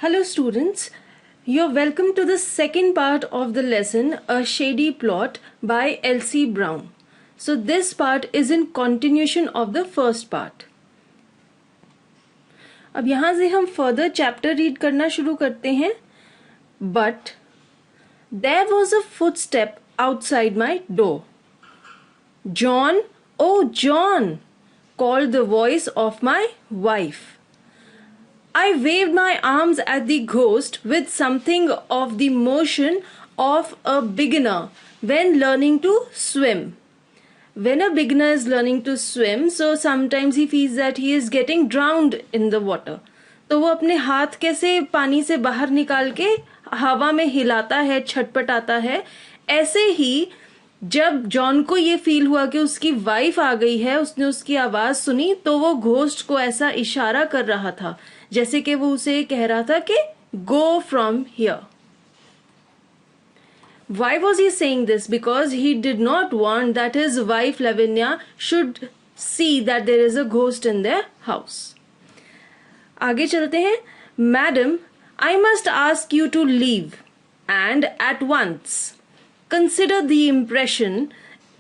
Hello students, you're welcome to the second part of the lesson A Shady Plot by L.C. Brown. So this part is in continuation of the first part. अब यहाँ से हम further chapter read करना शुरू करते हैं. But there was a footstep outside my door. John, oh John, called the voice of my wife. I waved my arms at the ghost with something of the motion of a beginner when learning to swim. When a beginner is learning to swim, so sometimes he feels that he is getting drowned in the water. तो वो अपने हाथ कैसे पानी से बाहर निकाल के हवा में हिलाता है, छटपटाता है. ऐसे ही जब जॉन को ये फील हुआ कि उसकी वाइफ आ गई है, उसने उसकी आवाज सुनी, तो वो घोस्ट को ऐसा इशारा कर रहा था जैसे कि वो उसे कह रहा था कि go from here. Why was he saying this? Because he did not want that his wife Lavinia should see that there is a ghost in their house. आगे चलते हैं. Madam, I must ask you to leave and at once. Consider the impression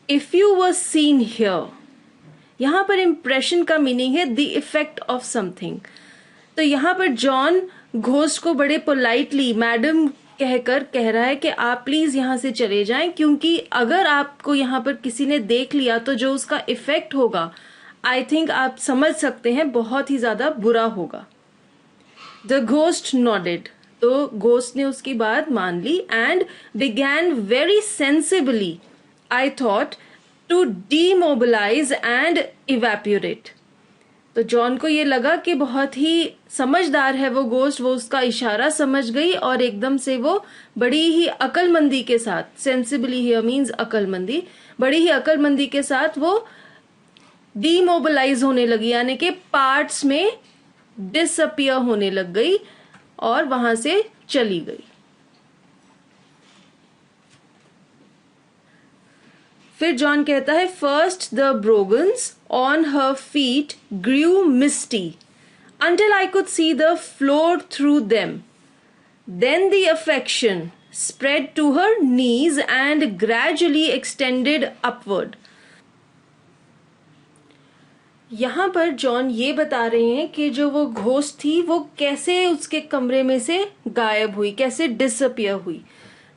if you were seen here. यहाँ पर impression का meaning है the effect of something. तो यहाँ पर जॉन घोस्ट को बड़े पोलाइटली मैडम कहकर कह रहा है कि आप प्लीज यहाँ से चले जाएं, क्योंकि अगर आपको यहाँ पर किसी ने देख लिया तो जो उसका इफेक्ट होगा, आई थिंक आप समझ सकते हैं, बहुत ही ज्यादा बुरा होगा. द घोस्ट नॉडेड, तो घोस्ट ने उसकी बात मान ली. And began very sensibly, I thought, to demobilize and evaporate. तो जॉन को ये लगा कि बहुत ही समझदार है वो घोस्ट, वो उसका इशारा समझ गई और एकदम से वो बड़ी ही अकलमंदी के साथ, सेंसिबली हियर मींस अकलमंदी, बड़ी ही अकलमंदी के साथ वो डीमोबिलाइज होने लगी, यानी कि पार्ट्स में डिसअपियर होने लग गई और वहां से चली गई. फिर जॉन कहता है, first the brogans on her feet grew misty until I could see the floor through them. Then the affection spread to her knees and gradually extended upward. यहाँ पर जॉन ये बता रहे हैं कि जो वो घोस्ट थी वो कैसे उसके कमरे में से गायब हुई, कैसे डिसअपियर हुई.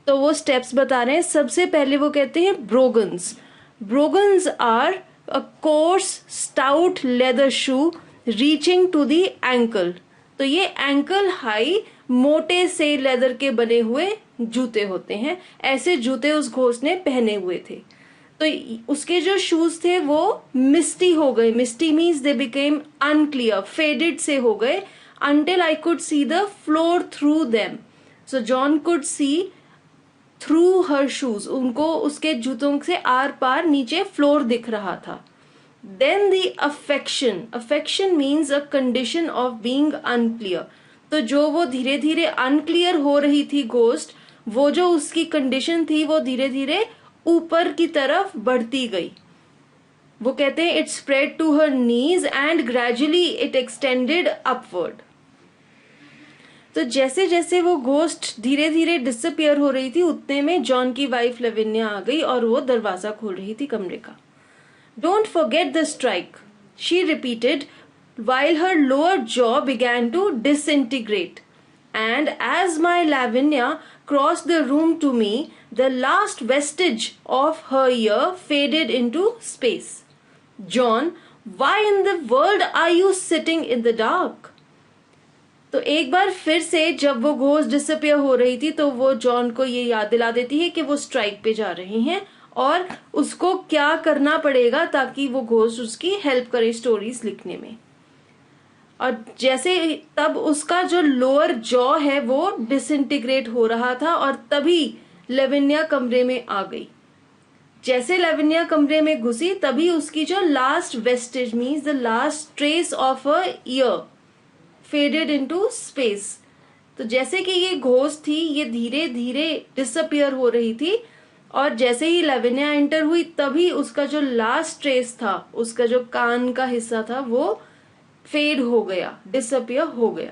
तो वो स्टेप्स बता रहे हैं. सबसे पहले वो कहते हैं brogans. Brogans are a coarse stout leather shoe reaching to the ankle. तो ये एंकल हाई मोटे से लेदर के बने हुए जूते होते हैं. ऐसे जूते उस घोस्ट ने पहने हुए थे. तो उसके जो शूज थे वो मिस्टी हो गए. Misty means they became unclear, faded से हो गए. Until I could see the floor through them. So John could see through her shoes, उनको उसके जूतों से आर पार नीचे फ्लोर दिख रहा था. Then the affection means a condition of being unclear. तो जो वो धीरे धीरे अनक्लियर हो रही थी घोस्ट, वो जो उसकी कंडीशन थी वो धीरे धीरे ऊपर की तरफ बढ़ती गई. वो कहते हैं it spread to her knees and gradually it extended upward. तो जैसे जैसे वो घोस्ट धीरे धीरे डिसअपियर हो रही थी, उतने में जॉन की वाइफ लविनिया आ गई और वो दरवाजा खोल रही थी कमरे का. Don't forget the strike, she repeated while her lower jaw began to disintegrate. And as my Lavinia crossed the room to me, the last vestige of her ear faded into space. John, why in the world are you sitting in the dark? तो एक बार फिर से जब वो ghost disappear हो रही थी तो वो जॉन को ये याद दिला देती है कि वो स्ट्राइक पे जा रही हैं और उसको क्या करना पड़ेगा ताकि वो घोस्ट उसकी हेल्प करे स्टोरीज लिखने में. और जैसे तब उसका जो लोअर जॉ है वो डिसइंटीग्रेट हो रहा था और तभी लेविनिया कमरे में आ गई. जैसे लेविनिया कमरे में घुसी तभी उसकी जो last wastage means the last trace of a year faded into space. तो जैसे कि ये घोस्ट थी, ये धीरे धीरे डिसअपियर हो रही थी और जैसे ही लेविनिया एंटर हुई तभी उसका जो लास्ट ट्रेस था, उसका जो कान का हिस्सा था, वो फेड हो गया, डिसअपियर हो गया.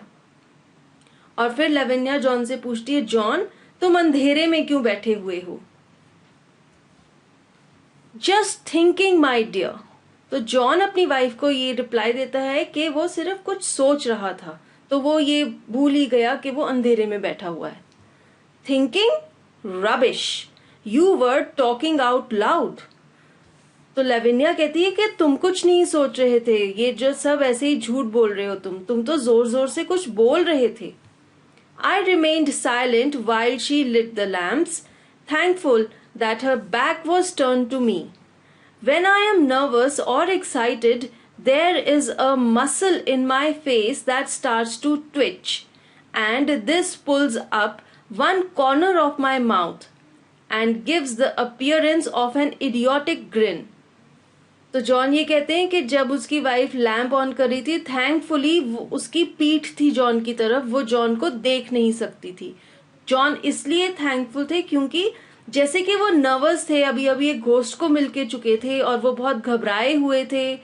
और फिर लेविनिया जॉन से पूछती है, जॉन तुम अंधेरे में क्यों बैठे हुए हो? Just thinking my dear. तो जॉन अपनी वाइफ को ये रिप्लाई देता है कि वो सिर्फ कुछ सोच रहा था, तो वो ये भूल ही गया कि वो अंधेरे में बैठा हुआ है। Thinking? Rubbish, you were talking out loud. तो लेविनिया कहती है कि तुम कुछ नहीं सोच रहे थे, ये जो सब ऐसे ही झूठ बोल रहे हो, तुम तो जोर जोर से कुछ बोल रहे थे। I remained silent while she lit the lamps, thankful that her back was turned to me. When I am nervous or excited, there is a muscle in my face that starts to twitch, and this pulls up one corner of my mouth and gives the appearance of an idiotic grin. तो John ये कहते हैं कि जब उसकी wife lamp on कर रही थी, थैंकफुली उसकी पीठ थी जॉन की तरफ, वो जॉन को देख नहीं सकती थी। जॉन इसलिए थैंकफुल थे क्योंकि जैसे कि वो नर्वस थे, अभी अभी एक घोस्ट को मिलके चुके थे और वो बहुत घबराए हुए थे,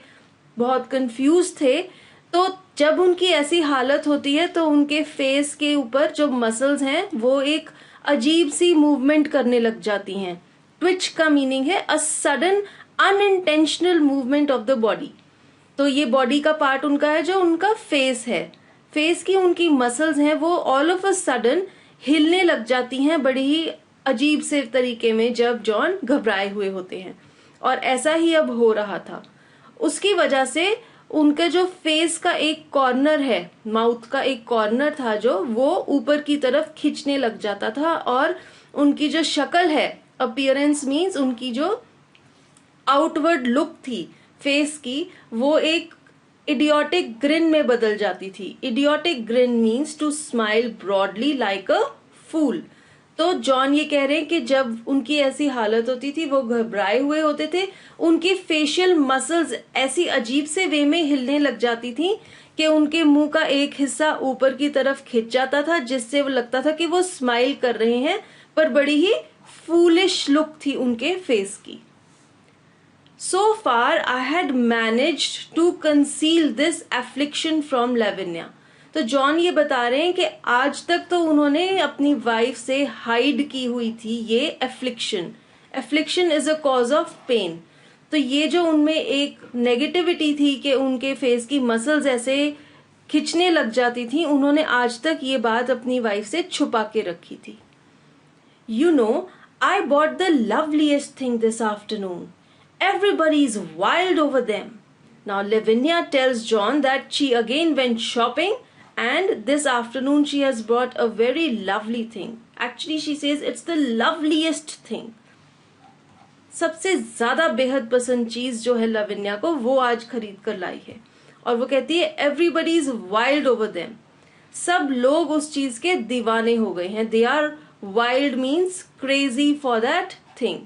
बहुत कंफ्यूज थे। तो जब उनकी ऐसी हालत होती है तो उनके फेस के ऊपर जो मसल्स हैं वो एक अजीब सी मूवमेंट करने लग जाती हैं। ट्विच का मीनिंग है a sudden unintentional movement of the body. तो ये बॉडी का पार्ट उनका है जो उनका फेस है, फेस की उनकी मसल्स हैं वो ऑल ऑफ अ सडन हिलने लग जाती हैं बड़ी ही अजीब से तरीके में जब जॉन घबराए हुए होते हैं। और ऐसा ही अब हो रहा था। उसकी वजह से उनका जो फेस का एक कॉर्नर है, माउथ का एक कॉर्नर था जो वो ऊपर की तरफ खींचने लग जाता था, और उनकी जो शक्ल है, अपीयरेंस मीन्स उनकी जो आउटवर्ड लुक थी फेस की, वो एक इडियोटिक ग्रिन में बदल जाती थी। Idiotic grin means to smile broadly like a fool. तो जॉन ये कह रहे हैं कि जब उनकी ऐसी हालत होती थी, वो घबराए हुए होते थे, उनकी फेशियल मसल्स ऐसी अजीब से वे में हिलने लग जाती थी कि उनके मुंह का एक हिस्सा ऊपर की तरफ खिंच जाता था, जिससे वो लगता था कि वो स्माइल कर रहे हैं, पर बड़ी ही फूलिश लुक थी उनके फेस की। So far, I had managed to conceal this affliction from Lavinia. तो जॉन ये बता रहे हैं कि आज तक तो उन्होंने अपनी वाइफ से हाइड की हुई थी ये affliction. Affliction is a cause of pain. तो ये जो उनमें एक नेगेटिविटी थी कि उनके फेस की मसल्स ऐसे खिंचने लग जाती थी, उन्होंने आज तक ये बात अपनी वाइफ से छुपा के रखी थी। You know, I bought the loveliest thing this afternoon. Everybody is wild over them. Now Lavinia tells John that she again went shopping and this afternoon she has brought a very lovely thing. Actually she says it's the loveliest thing. सबसे ज्यादा बेहद पसंद चीज जो है लविन्या को, वो आज खरीद कर लाई है। और वो कहती है everybody is wild over them. सब लोग उस चीज के दीवाने हो गए हैं। They are wild means crazy for that thing.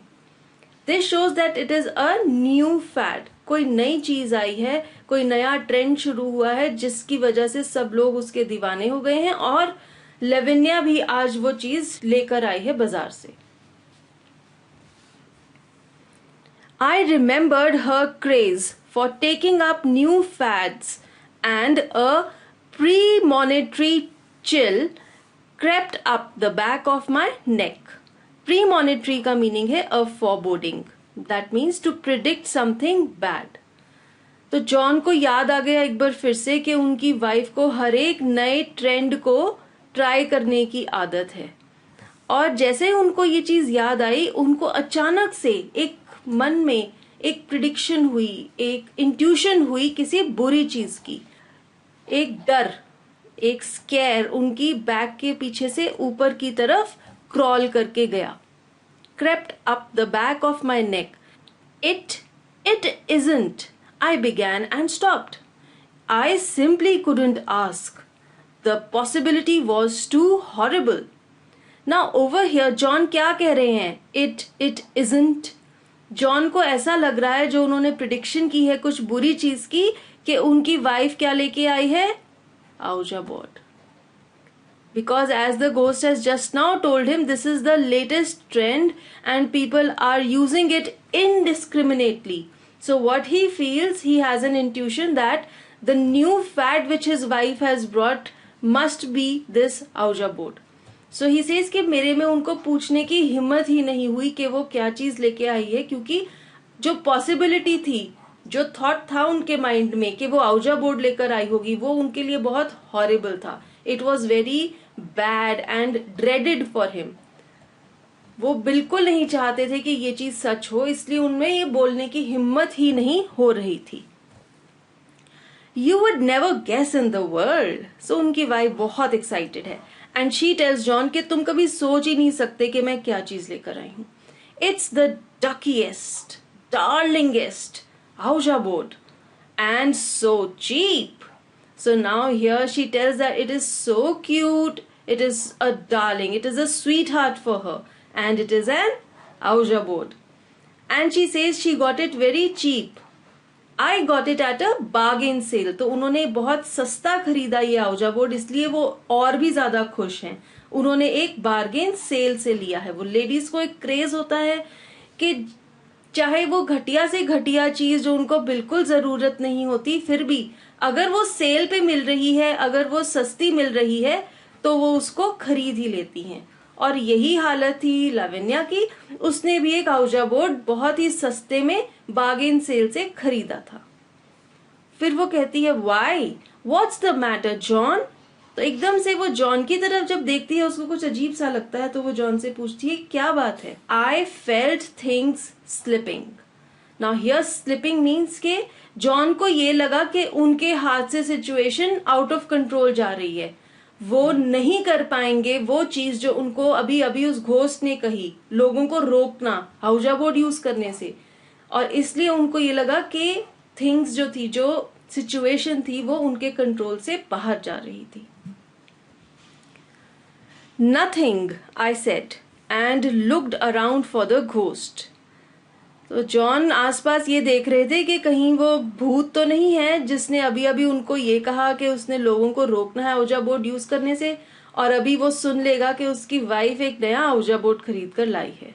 This shows that it is a new fad. कोई नई चीज आई है, कोई नया ट्रेंड शुरू हुआ है जिसकी वजह से सब लोग उसके दीवाने हो गए हैं, और लेविनिया भी आज वो चीज लेकर आई है बाजार से। I remembered her craze for taking up new fads and a premonitory chill crept up the back of my neck. प्रीमॉनिटरी का मीनिंग है a foreboding, that means to predict something bad. तो जॉन को याद आ गया एक बार फिर से कि उनकी वाइफ को हर एक नए ट्रेंड को ट्राई करने की आदत है, और जैसे उनको ये चीज याद आई, उनको अचानक से एक मन में एक प्रिडिक्शन हुई, एक इंट्यूशन हुई किसी बुरी चीज की। एक डर, एक स्केयर उनकी बैक के पीछे से ऊपर की तरफ क्रॉल करके गया। crept up the back of my neck. It isn't. I began and stopped. I simply couldn't ask. The possibility was too horrible. Now over here, John क्या कह रहे हैं? It isn't. जॉन को ऐसा लग रहा है जो उन्होंने प्रिडिक्शन की है कुछ बुरी चीज की, कि उनकी वाइफ क्या लेके आई है? आउजा board. Because as the ghost has just now told him, this is the latest trend and people are using it indiscriminately. So what he feels, he has an intuition that the new fad which his wife has brought must be this Ouija board. So he says कि मेरे में उनको पूछने की हिम्मत ही नहीं हुई कि वो क्या चीज लेके आई है, क्योंकि जो पॉसिबिलिटी थी, जो थॉट था उनके माइंड में कि वो आउजा बोर्ड लेकर आई होगी, वो उनके लिए बहुत हॉरिबल था. It was very bad and dreaded for him. वो बिल्कुल नहीं चाहते थे कि ये चीज सच हो, इसलिए उनमें ये बोलने की हिम्मत ही नहीं हो रही थी. You would never guess in the world. So उनकी वाइफ बहुत एक्साइटेड है एंड शी टेल्स जॉन कि तुम कभी सोच ही नहीं सकते कि मैं क्या चीज लेकर आई हूं. It's the duckiest, darlingest Ouija board and so cheap. So now here she tells that it is so cute, it is a darling, it is a sweetheart for her, and it is an Ouija board. And she says she got it very cheap. I got it at a bargain sale. तो उन्होंने बहुत सस्ता खरीदा ये Ouija board, इसलिए वो और भी ज्यादा खुश हैं. उन्होंने एक बार्गेन सेल से लिया है. वो लेडीज को एक क्रेज होता है कि चाहे वो घटिया से घटिया चीज जो उनको बिल्कुल जरूरत नहीं होती, फिर भी अगर वो सेल पे मिल रही है, अगर वो सस्ती मिल रही है, तो वो उसको खरीद ही लेती हैं. और यही हालत थी लावण्या की. उसने भी एक आउजा बोर्ड बहुत ही सस्ते में बार्गेन सेल से खरीदा था. फिर वो कहती है why, what's the matter John. तो एकदम से वो जॉन की तरफ जब देखती है, उसको कुछ अजीब सा लगता है, तो वो जॉन से पूछती है क्या बात है. I felt things slipping. Now here slipping means के जॉन को ये लगा कि उनके हाथ से सिचुएशन आउट ऑफ कंट्रोल जा रही है. वो नहीं कर पाएंगे वो चीज जो उनको अभी अभी उस घोस्ट ने कही, लोगों को रोकना आउजा बोर्ड यूज करने से. और इसलिए उनको ये लगा कि थिंग्स जो थी, जो सिचुएशन थी, वो उनके कंट्रोल से बाहर जा रही थी. Nothing, I said, and looked around for the ghost. तो जॉन आसपास ये देख रहे थे कि कहीं वो भूत तो नहीं है जिसने अभी अभी उनको ये कहा कि उसने लोगों को रोकना है आउजा बोर्ड यूज करने से, और अभी वो सुन लेगा कि उसकी वाइफ एक नया आउजा बोर्ड खरीद कर लाई है.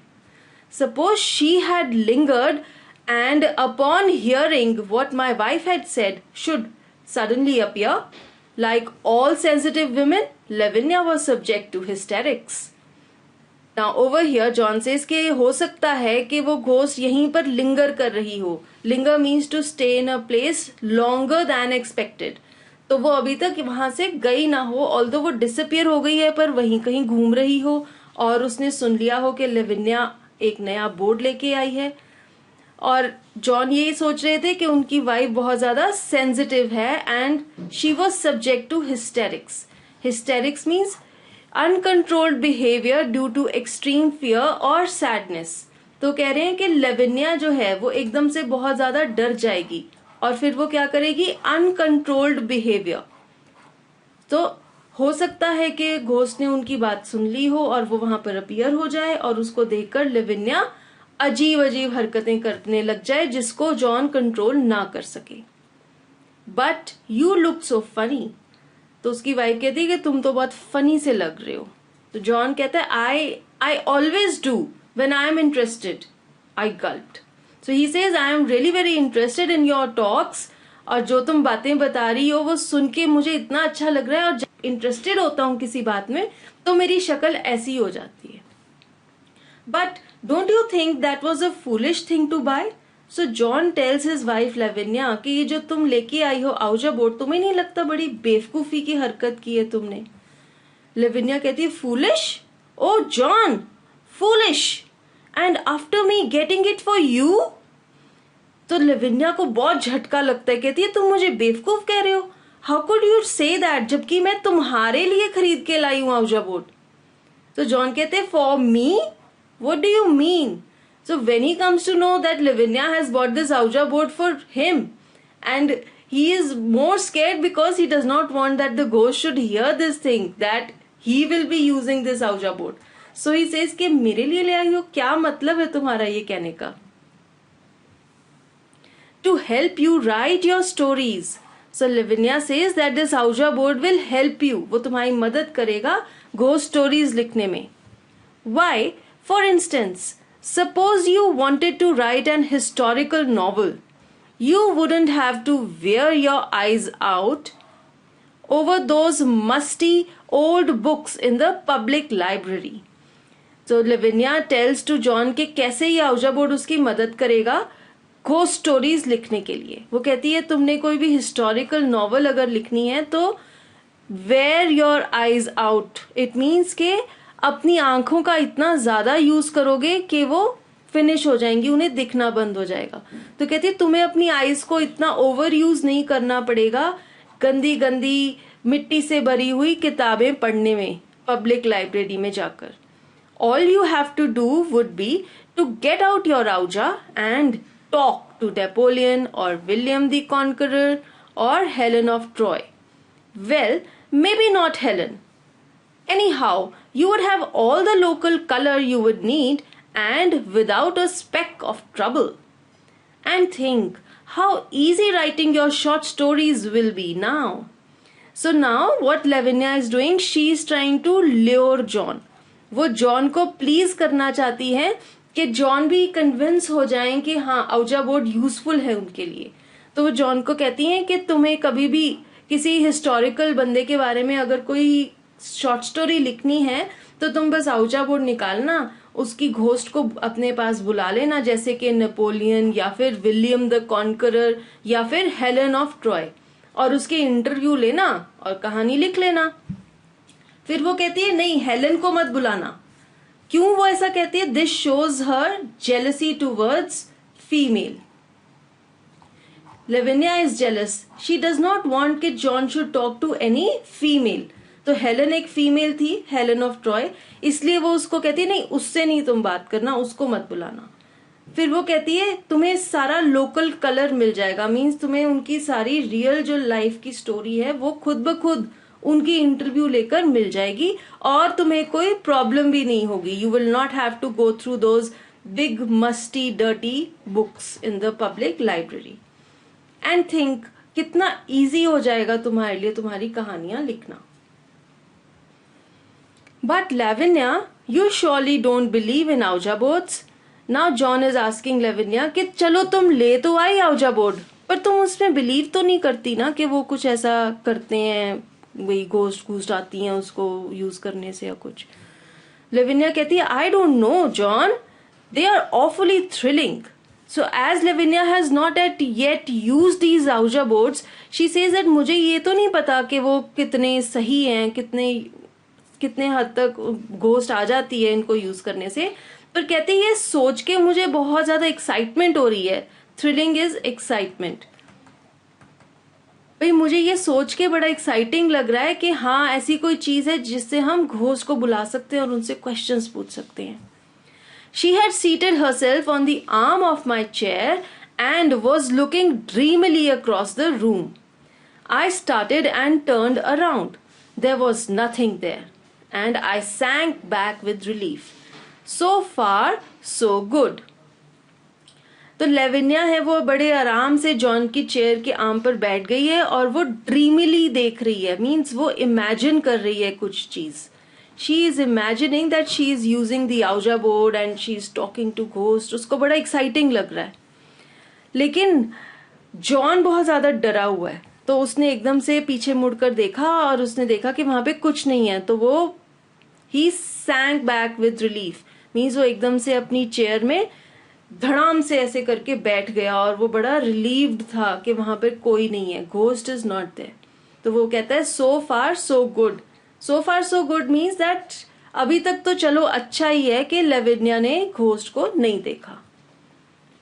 Suppose she had lingered and upon hearing what my wife had said should suddenly appear. Like all sensitive women, Lavinia was subject to hysterics. Now over here John says कि हो सकता है कि वो घोस्ट यहीं पर लिंगर कर रही हो. Linger means to stay in a place longer than expected. तो वो अभी तक वहां से गई ना हो, ऑल्दो वो डिसअपियर हो गई है, पर वहीं कहीं घूम रही हो और उसने सुन लिया हो कि लेविनिया एक नया बोर्ड लेके आई है. और जॉन ये सोच रहे थे कि उनकी वाइफ बहुत ज्यादा सेंसिटिव है and she was subject to hysterics. Hysterics means uncontrolled behaviour due to extreme fear और सैडनेस. तो कह रहे हैं कि लेविनिया जो है वो एकदम से बहुत ज्यादा डर जाएगी और फिर वो क्या करेगी, अनकंट्रोल्ड बिहेवियर. तो हो सकता है कि घोस्ट ने उनकी बात सुन ली हो और वो वहां पर अपीयर हो जाए और उसको देखकर लेविनिया अजीब अजीब हरकतें करने लग जाए जिसको जॉन कंट्रोल ना कर सके. But you look so funny. तो उसकी वाइफ कहती है कि तुम तो बहुत फनी से लग रहे हो. तो जॉन कहता है I always do when I am interested. I gulped. So he says I am really very interested in your talks. और जो तुम बातें बता रही हो वो सुन के मुझे इतना अच्छा लग रहा है, और जब इंटरेस्टेड होता हूं किसी बात में तो मेरी शक्ल ऐसी हो जाती है. But don't you think that was a foolish thing to buy? So John tells his wife Lavinia कि ये जो तुम लेके आई हो आउजा बोर्ड, तुम्हें नहीं लगता बड़ी बेवकूफी की हरकत की है तुमने? Lavinia कहती है foolish? Oh John, foolish! And after me getting it for you? तो Lavinia को बहुत झटका लगता है. कहती है तुम मुझे बेवकूफ कह रहे हो? How could you say that? जबकि मैं तुम्हारे लिए खरीद के लाई हूं आउजा बोर्ड. तो जॉन कहते हैं for me? What do you mean? So when he comes to know that Lavinia has bought this Ouija board for him, and he is more scared because he does not want that the ghost should hear this thing, that he will be using this Ouija board. So he says कि मेरे लिए ले आई हो, क्या मतलब है तुम्हारा ये कहने का? To help you write your stories. So Lavinia says that this Ouija board will help you. वो तुम्हारी मदद करेगा ghost stories लिखने में. Why? For instance, suppose you wanted to write an historical novel. You wouldn't have to wear your eyes out over those musty old books in the public library. So Lavinia tells to John कि कैसे ये आउजा board उसकी मदद करेगा ghost stories लिखने के लिए. वो कहती है तुमने कोई भी हिस्टोरिकल नॉवल अगर लिखनी है तो wear your eyes out. It means के अपनी आंखों का इतना ज्यादा यूज करोगे कि वो फिनिश हो जाएंगी, उन्हें दिखना बंद हो जाएगा. तो कहती है तुम्हें अपनी आईज को इतना ओवर यूज नहीं करना पड़ेगा गंदी गंदी मिट्टी से भरी हुई किताबें पढ़ने में पब्लिक लाइब्रेरी में जाकर. All you have to do would be to get out your Ouija and talk to Napoleon और विलियम द कॉन्करर और Helen of Troy. Well, maybe not Helen. Anyhow, you would have all the local color you would need and without a speck of trouble. And think how easy writing your short stories will be now. So now what Lavinia is doing, she is trying to lure John. वो John को please करना चाहती है कि John भी convince हो जाएं कि हाँ आउजा बोर्ड यूजफुल है उनके लिए. तो वो जॉन को कहती हैं कि तुम्हें कभी भी किसी हिस्टोरिकल बंदे के बारे में अगर कोई शॉर्ट स्टोरी लिखनी है तो तुम बस आउजा बोर्ड निकालना, उसकी घोस्ट को अपने पास बुला लेना, जैसे कि नेपोलियन या फिर विलियम द कॉन्करर या फिर हेलन ऑफ ट्रॉय, और उसके इंटरव्यू लेना और कहानी लिख लेना. फिर वो कहती है नहीं, हेलन को मत बुलाना. क्यों वो ऐसा कहती है? This shows her jealousy towards female. Lavinia is jealous. She does not want कि John should talk to any female. तो हेलन एक फीमेल थी, हेलन ऑफ ट्रॉय, इसलिए वो उसको कहती है नहीं उससे नहीं तुम बात करना, उसको मत बुलाना. फिर वो कहती है तुम्हें सारा लोकल कलर मिल जाएगा. मीन्स तुम्हें उनकी सारी रियल जो लाइफ की स्टोरी है वो खुद ब खुद उनकी इंटरव्यू लेकर मिल जाएगी और तुम्हें कोई प्रॉब्लम भी नहीं होगी. You will not have to go through those big musty dirty books in the public library. And think कितना इजी हो जाएगा तुम्हारे लिए तुम्हारी कहानियां लिखना. But Lavinia, you surely don't believe in Ouija boards. Now John is asking Lavinia कि चलो तुम ले तो आई Ouija board, पर तुम उसमें बिलीव तो नहीं करती ना कि वो कुछ ऐसा करते हैं, वही घोस्ट आती हैं उसको यूज करने से या कुछ. Lavinia कहती है I don't know John, they are awfully thrilling. So as Lavinia has not yet used these Ouija boards, she says that मुझे ये तो नहीं पता कि वो कितने सही हैं, कितने हद तक घोस्ट आ जाती है इनको यूज करने से, पर कहते हैं ये सोच के मुझे बहुत ज्यादा एक्साइटमेंट हो रही है. Thrilling is excitement. भाई मुझे ये सोच के बड़ा एक्साइटिंग लग रहा है कि हाँ ऐसी कोई चीज है जिससे हम घोस्ट को बुला सकते हैं और उनसे क्वेश्चंस पूछ सकते हैं. She had seated herself on the arm of my chair and was looking dreamily across the room. I started and turned around. There was nothing there, and I sank back with relief. So far, so good. तो लेविनिया है वो बड़े आराम से John की chair के arm पर बैठ गई है और वो ड्रीमिली देख रही है. मीन्स वो इमेजिन कर रही है कुछ चीज. She is imagining that she is using the Ouija board and she is talking to ghost. उसको बड़ा exciting लग रहा है. लेकिन जॉन बहुत ज्यादा डरा हुआ है, तो उसने एकदम से पीछे मुड़कर देखा और उसने देखा कि वहां पे कुछ नहीं है. तो वो he sank back with relief. Means वो एकदम से अपनी चेयर में धड़ाम से ऐसे करके बैठ गया और वो बड़ा रिलीव्ड था कि वहां पे कोई नहीं है, घोस्ट इज नॉट देयर. तो वो कहता है so far so good. So far so good means that अभी तक तो चलो अच्छा ही है कि लेविनिया ने घोस्ट को नहीं देखा.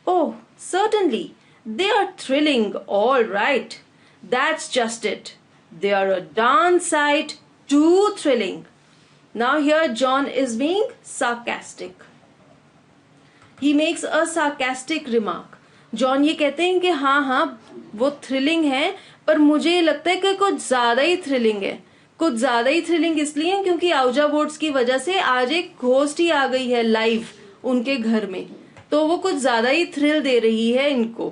Oh, certainly. They are thrilling, all right. That's just it. They are a darn sight too thrilling. Now here John is being sarcastic. He makes a sarcastic remark. John ये कहते हैं कि हाँ वो थ्रिलिंग है, पर मुझे लगता है कि कुछ ज्यादा ही थ्रिलिंग है. कुछ ज्यादा ही थ्रिलिंग इसलिए क्योंकि आउजा बोर्ड्स की वजह से आज एक घोस्ट ही आ गई है लाइव उनके घर में, तो वो कुछ ज्यादा ही थ्रिल दे रही है इनको.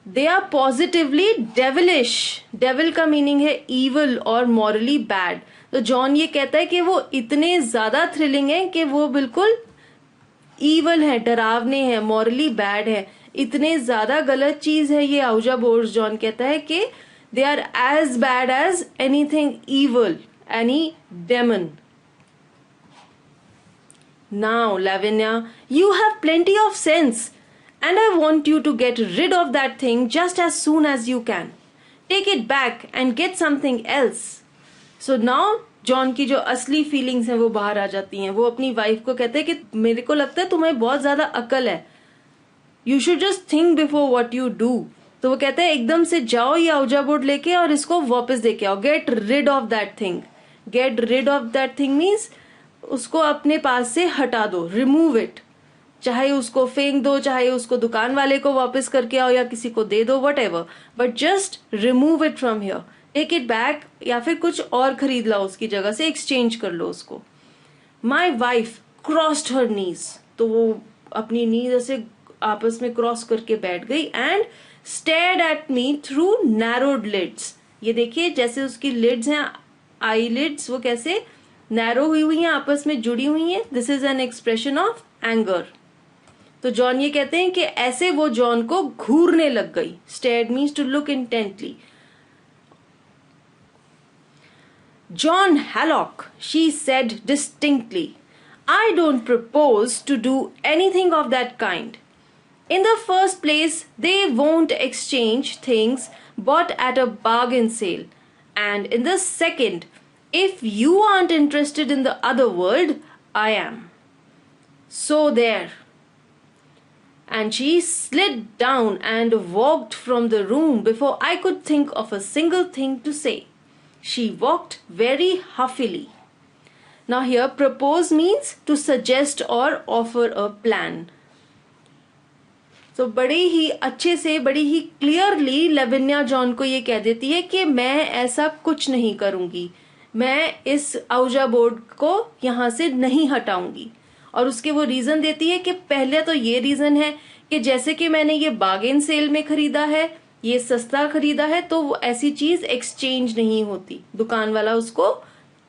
They are positively devilish. Devil का मीनिंग है इविल और मॉरली बैड. तो जॉन ये कहता है कि वो इतने ज्यादा थ्रिलिंग है कि वो बिल्कुल इविल है, डरावने हैं, मॉरली बैड है. इतने ज्यादा गलत चीज है ये आउजा बोर्ड्स. जॉन कहता है कि They are as bad as anything evil, any demon. Now, Lavinia, you have plenty of sense, and I want you to get rid of that thing just as soon as you can. Take it back and get something else. So now, John की जो असली feelings हैं वो बाहर आ जाती हैं. वो अपनी वाइफ को कहते हैं कि मेरे को लगता है तुम्हें बहुत ज्यादा अकल है. You should just think before what you do. तो वो कहते हैं एकदम से जाओ ये औजा बोर्ड लेके और इसको वापस देके आओ. Get rid of that thing. Get rid of that thing means उसको अपने पास से हटा दो, रिमूव इट. चाहे उसको फेंक दो, चाहे उसको दुकान वाले को वापस करके आओ या किसी को दे दो, whatever, but just remove it from here. Take it back या फिर कुछ और खरीद लो उसकी जगह से, एक्सचेंज कर लो उसको. माई वाइफ क्रॉस्ड हर नीज. तो वो अपनी नीज ऐसे आपस में क्रॉस करके बैठ गई. And stared at me through narrowed lids. ये देखिए जैसे उसकी लिड्स हैं, आई लिड्स, वो कैसे नैरो हुई हैं, आपस में जुड़ी हुई हैं. This is an expression of anger. तो जॉन ये कहते हैं कि ऐसे वो जॉन को घूरने लग गई. Stared means to look intently. John Hallock, she said distinctly, I don't propose to do anything of that kind. In the first place, they won't exchange things bought at a bargain sale. And in the second, if you aren't interested in the other world, I am. So there. And she slid down and walked from the room before I could think of a single thing to say. She walked very huffily. Now here propose means to suggest or offer a plan. So बड़े ही अच्छे से, बड़ी ही clearly लविन्या John को ये कह देती है कि मैं ऐसा कुछ नहीं करूंगी, मैं इस औजा बोर्ड को यहाँ से नहीं हटाऊंगी. और उसके वो रीजन देती है कि पहले तो ये रीजन है कि जैसे कि मैंने ये बार्गेन सेल में खरीदा है, ये सस्ता खरीदा है, तो वो ऐसी चीज एक्सचेंज नहीं होती. दुकान वाला उसको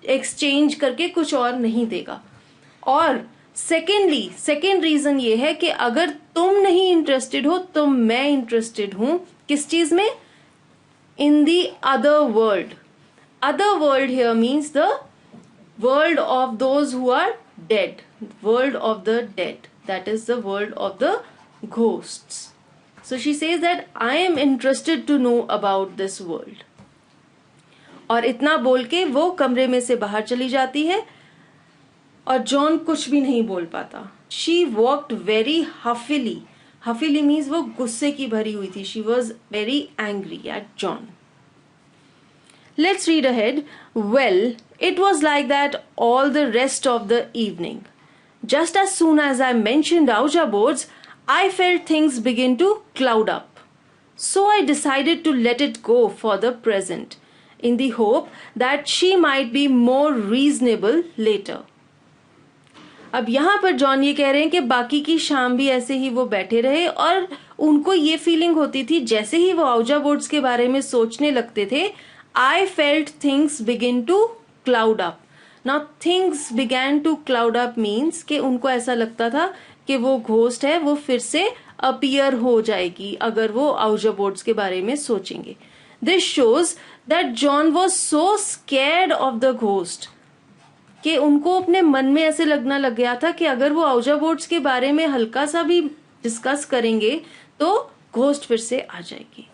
एक्सचेंज करके कुछ और नहीं देगा. और सेकेंड रीजन ये है कि अगर तुम नहीं इंटरेस्टेड हो तो मैं इंटरेस्टेड हूं. किस चीज में? In the other world. Other world here means the world of those who are dead. World of the dead, that is the world of the ghosts. So she says that I am interested to know about this world. और इतना बोल के वो कमरे में से बाहर चली जाती है और जॉन कुछ भी नहीं बोल पाता. She walked very huffily. Huffily means वो गुस्से की भरी हुई थी. She was very angry at John. Let's read ahead. Well, it was like that all the rest of the evening. Just as soon as I mentioned Ouija boards, I felt things begin to cloud up. So I decided to let it go for the present, in the hope that she might be more reasonable later. अब यहाँ पर John ये कह रहे हैं कि बाकी की शाम भी ऐसे ही वो बैठे रहे और उनको ये फीलिंग होती थी जैसे ही वो औजा बोर्ड्स के बारे में सोचने लगते थे. I felt things begin to cloud up. Now things began to cloud up means कि उनको ऐसा लगता था कि वो घोस्ट है, वो फिर से अपीयर हो जाएगी अगर वो औजा बोर्ड्स के बारे में सोचेंगे. This shows that John was so scared of the ghost कि उनको अपने मन में ऐसे लगना लग गया था कि अगर वो औजा बोर्ड्स के बारे में हल्का सा भी डिस्कस करेंगे तो घोस्ट फिर से आ जाएगी.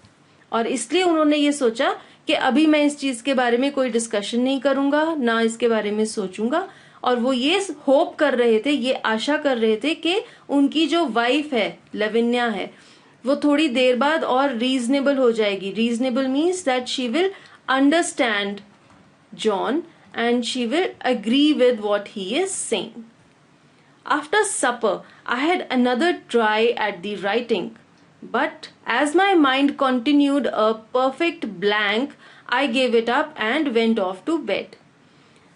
और इसलिए उन्होंने ये सोचा कि अभी मैं इस चीज के बारे में कोई डिस्कशन नहीं करूंगा, ना इसके बारे में सोचूंगा. और वो ये होप कर रहे थे, ये आशा कर रहे थे कि उनकी जो वाइफ है, लविन्या है, वो थोड़ी देर बाद और रीजनेबल हो जाएगी. Reasonable means that she will understand John and she will agree with what he is saying. After supper I had another try at the writing, but as my mind continued a perfect blank, I gave it up and went off to bed.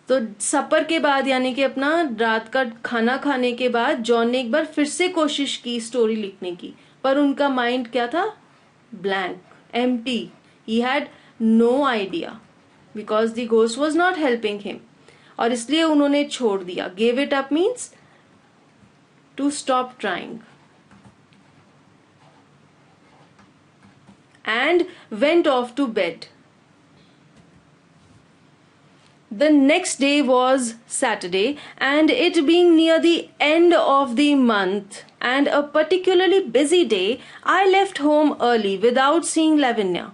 तो supper के बाद यानी कि अपना रात का खाना खाने के बाद जॉन ने एक बार फिर से कोशिश की स्टोरी लिखने की, पर उनका माइंड क्या था? Blank, empty. He had no idea because the ghost was not helping him. और इसलिए उन्होंने छोड़ दिया. Gave it up means to stop trying. And went off to bed. The next day was Saturday, and it being near the end of the month and a particularly busy day, I left home early without seeing Lavinia.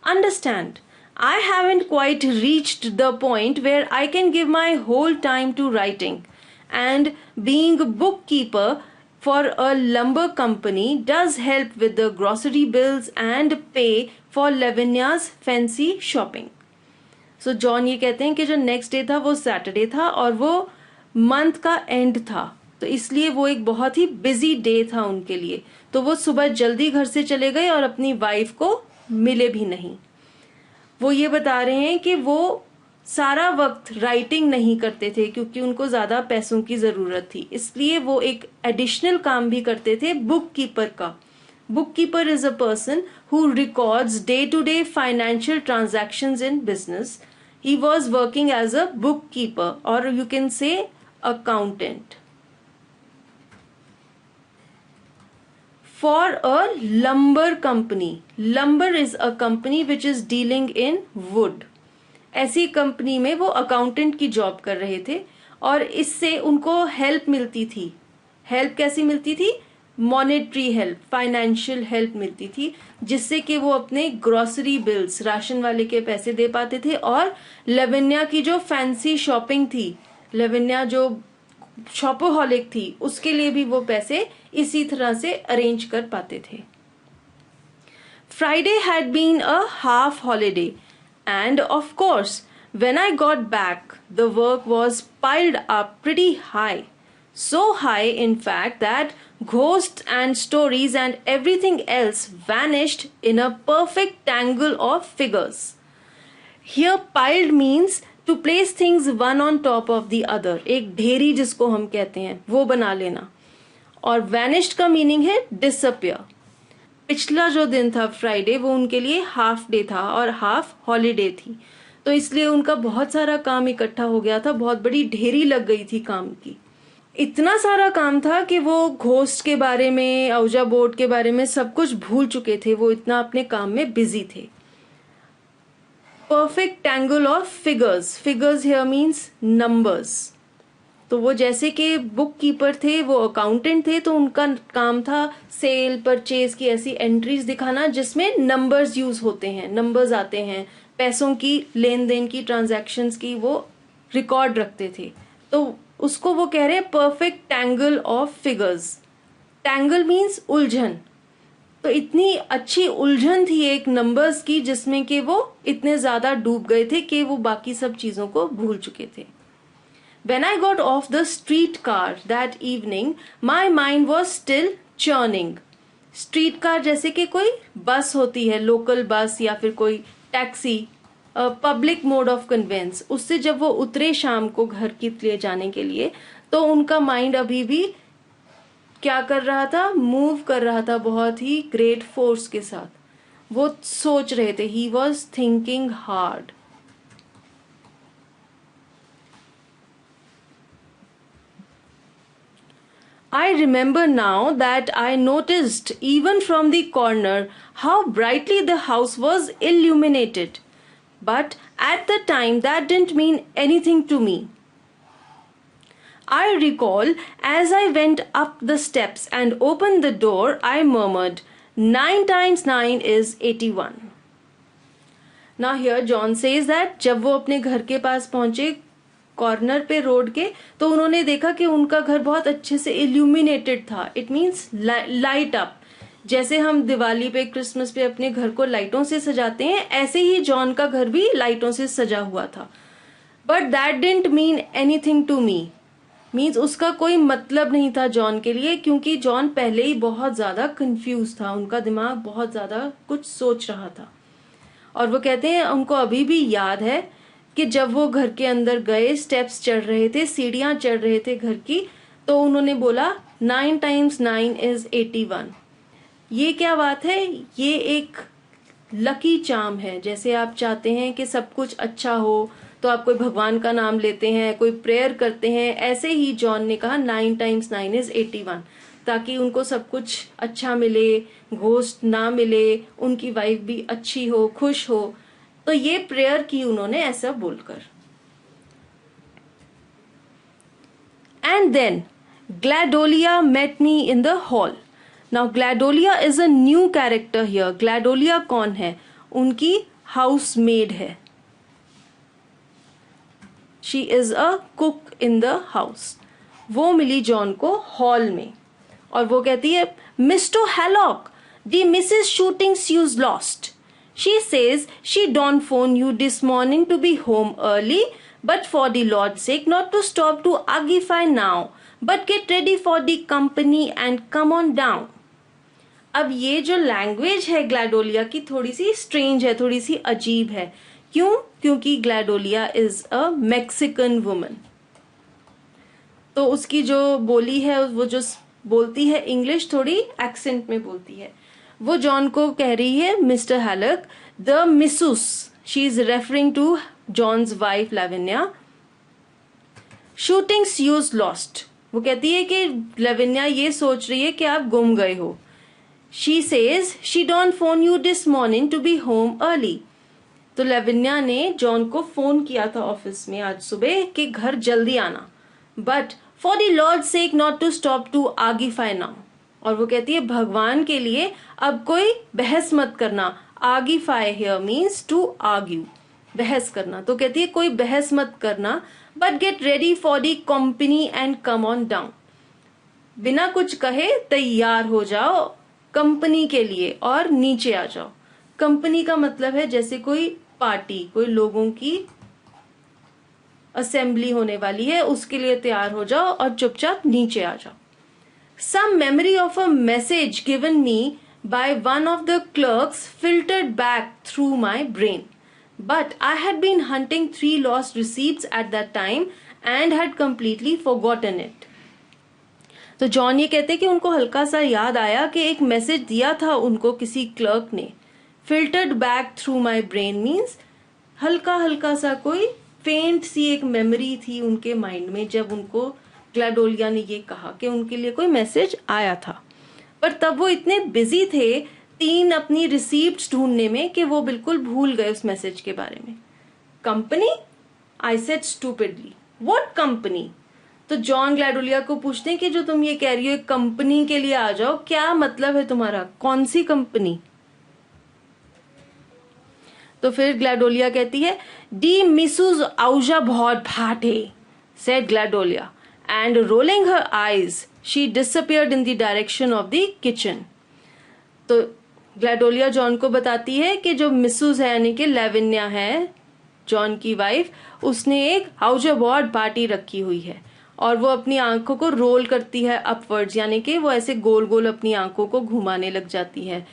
Understand, I haven't quite reached the point where I can give my whole time to writing, and being a bookkeeper for a lumber company does help with the grocery bills and pay for Lavinia's fancy shopping. So John ये कहते हैं कि जो next day था वो Saturday था और वो मंथ का एंड था, तो इसलिए वो एक बहुत ही बिजी डे था उनके लिए, तो वो सुबह जल्दी घर से चले गए और अपनी वाइफ को मिले भी नहीं। वो ये बता रहे हैं कि वो सारा वक्त राइटिंग नहीं करते थे क्योंकि उनको ज्यादा पैसों की जरूरत थी, इसलिए वो एक एडिशनल काम भी करते थे बुक कीपर का। Bookkeeper is a person who records day-to-day financial transactions in business. He was working as a bookkeeper, or you can say accountant, for a lumber company. Lumber is a company which is dealing in wood. ऐसी company में वो accountant की job कर रहे थे और इससे उनको हेल्प मिलती थी। हेल्प कैसी मिलती थी? मॉनेटरी हेल्प, फाइनेंशियल हेल्प मिलती थी, जिससे कि वो अपने ग्रोसरी बिल्स, राशन वाले के पैसे दे पाते थे, और लविन्या की जो फैंसी शॉपिंग थी, लविन्या जो शॉपोहॉलिक थी, उसके लिए भी वो पैसे इसी तरह से अरेंज कर पाते थे। Friday had been a half holiday, and of course, when I got back, the work was piled up pretty high. So high, in fact, that ghosts and stories and everything else vanished in a perfect tangle of figures. Here, piled means to place things one on top of the other. एक ढेरी जिसको हम कहते हैं वो बना लेना, और vanished का मीनिंग है disappear. पिछला जो दिन था फ्राइडे, वो उनके लिए हाफ डे था और हाफ हॉलीडे थी, तो इसलिए उनका बहुत सारा काम इकट्ठा हो गया था, बहुत बड़ी ढेरी लग गई थी काम की। इतना सारा काम था कि वो घोस्ट के बारे में, औजा बोर्ड के बारे में सब कुछ भूल चुके थे, वो इतना अपने काम में बिजी थे। Perfect tangle of figures, figures here means numbers. तो वो जैसे कि बुक कीपर थे, वो अकाउंटेंट थे, तो उनका काम था सेल परचेज की ऐसी एंट्रीज दिखाना जिसमें नंबर्स यूज होते हैं, नंबर्स आते हैं, पैसों की लेन देन की, ट्रांजैक्शंस की वो रिकॉर्ड रखते थे, तो उसको वो कह रहे हैं perfect tangle of figures. Tangle means उलझन, तो इतनी अच्छी उलझन थी एक नंबर्स की जिसमें कि वो इतने ज्यादा डूब गए थे कि वो बाकी सब चीजों को भूल चुके थे। When I got off the streetcar that evening, my mind was still churning. Street car जैसे कि कोई बस होती है, लोकल बस या फिर कोई taxi, public mode of conveyance, उससे जब वो उतरे शाम को घर के लिए जाने के लिए, तो उनका माइंड अभी भी क्या कर रहा था? मूव कर रहा था बहुत ही ग्रेट फोर्स के साथ। वो सोच रहे थे, he was thinking hard. I remember now that I noticed even from the corner how brightly the house was illuminated. But at the time that didn't mean anything to me. I recall as I went up the steps and opened the door, I murmured, 9 times 9 is 81. Now here John says that जब वो अपने घर के पास पहुंचे, corner पे road के, तो उन्होंने देखा कि उनका घर बहुत अच्छे से इल्यूमिनेटेड था। It means light up. जैसे हम दिवाली पे, क्रिसमस पे अपने घर को लाइटों से सजाते हैं, ऐसे ही जॉन का घर भी लाइटों से सजा हुआ था। But that didn't mean anything to me, means उसका कोई मतलब नहीं था जॉन के लिए, क्योंकि जॉन पहले ही बहुत ज्यादा कंफ्यूज था, उनका दिमाग बहुत ज्यादा कुछ सोच रहा था। और वो कहते हैं उनको अभी भी याद है कि जब वो घर के अंदर गए, स्टेप्स चढ़ रहे थे, सीढ़ियां चढ़ रहे थे घर की, तो उन्होंने बोला 9 times 9 is 81। ये क्या बात है? ये एक लकी चार्म है। जैसे आप चाहते हैं कि सब कुछ अच्छा हो तो आप कोई भगवान का नाम लेते हैं, कोई प्रेयर करते हैं, ऐसे ही जॉन ने कहा 9 times 9 is 81, ताकि उनको सब कुछ अच्छा मिले, घोस्ट ना मिले, उनकी वाइफ भी अच्छी हो, खुश हो। तो ये प्रेयर की उन्होंने ऐसा बोलकर। And then Gladolia met me in the hall. Now Gladolia is a new character here. Gladolia कौन है? उनकी housemaid है. She is a cook in the house. वो मिली जॉन को हॉल में और वो कहती है, Mr. Hallock, the Mrs. Shootings you's lost. She says she don't phone you this morning to be home early, but for the Lord's sake not to stop to argify now, but get ready for the company and come on down. अब ये जो language है ग्लैडोलिया की थोड़ी सी strange है, थोड़ी सी अजीब है. क्यों? क्योंकि ग्लैडोलिया इज अ मैक्सिकन वुमन. तो उसकी जो बोली है, वो जो बोलती है इंग्लिश थोड़ी एक्सेंट में बोलती है. वो जॉन को कह रही है, Mister Hallock, the missus, she is referring to John's wife Lavinia, shootings use lost. वो कहती है कि लाविनिया ये सोच रही है कि आप गुम गए हो. She says she don't phone you this morning to be home early. तो लाविनिया ने जॉन को फोन किया था ऑफिस में आज सुबह कि घर जल्दी आना, but for the Lord sake not to stop to argufy now. और वो कहती है भगवान के लिए अब कोई बहस मत करना. आर्गिफाई हियर मीन्स टू आर्ग्यू, बहस करना. तो कहती है कोई बहस मत करना, but get ready for the company and come on down. बिना कुछ कहे तैयार हो जाओ कंपनी के लिए और नीचे आ जाओ. कंपनी का मतलब है जैसे कोई पार्टी, कोई लोगों की असेंबली होने वाली है, उसके लिए तैयार हो जाओ और चुपचाप नीचे आ जाओ. Some memory of a message given me by one of the clerks filtered back through my brain, but I had been hunting 3 lost receipts at that time and had completely forgotten it. तो John ये कहते कि उनको हल्का सा याद आया कि एक मैसेज दिया था उनको किसी क्लर्क ने. Filtered back through my brain means हल्का हल्का सा कोई फेंट सी एक मेमोरी थी उनके माइंड में जब उनको ग्लैडोलिया ने ये कहा कि उनके लिए कोई मैसेज आया था. पर तब वो इतने बिजी थे 3 अपनी रिसीप्ट्स ढूंढने में कि वो बिल्कुल भूल गए उस मैसेज के बारे में. Company? I said stupidly, what company? तो जॉन ग्लैडोलिया को पूछते हैं कि जो तुम ये कह रही हो कंपनी के लिए आ जाओ, क्या मतलब है तुम्हारा, कौन सी कंपनी? तो फिर ग्लैडोलिया कहती है, डी मिसूज आउजा बहुत भाटे, said ग्लैडोलिया, and rolling her eyes she disappeared in the direction of the kitchen. तो ग्लैडोलिया जॉन को बताती है कि जो मिसूज है यानी कि लाविनिया है जॉन की वाइफ, उसने एक हाउजाबॉर्ड पार्टी रखी हुई है और वो अपनी आंखों को रोल करती है अपवर्ड्स, यानी कि वो ऐसे गोल गोल अपनी आंखों को घुमाने लग जाती है.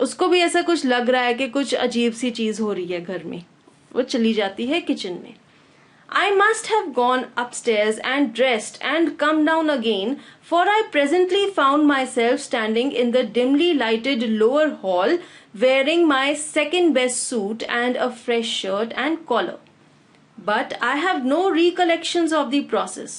उसको भी ऐसा कुछ लग रहा है कि कुछ अजीब सी चीज हो रही है घर में. वो चली जाती है किचन में. I must have gone upstairs and dressed and come down again, for I presently found myself standing in the dimly lighted lower hall wearing my second best suit and a fresh shirt and collar. But I have no recollections of the process.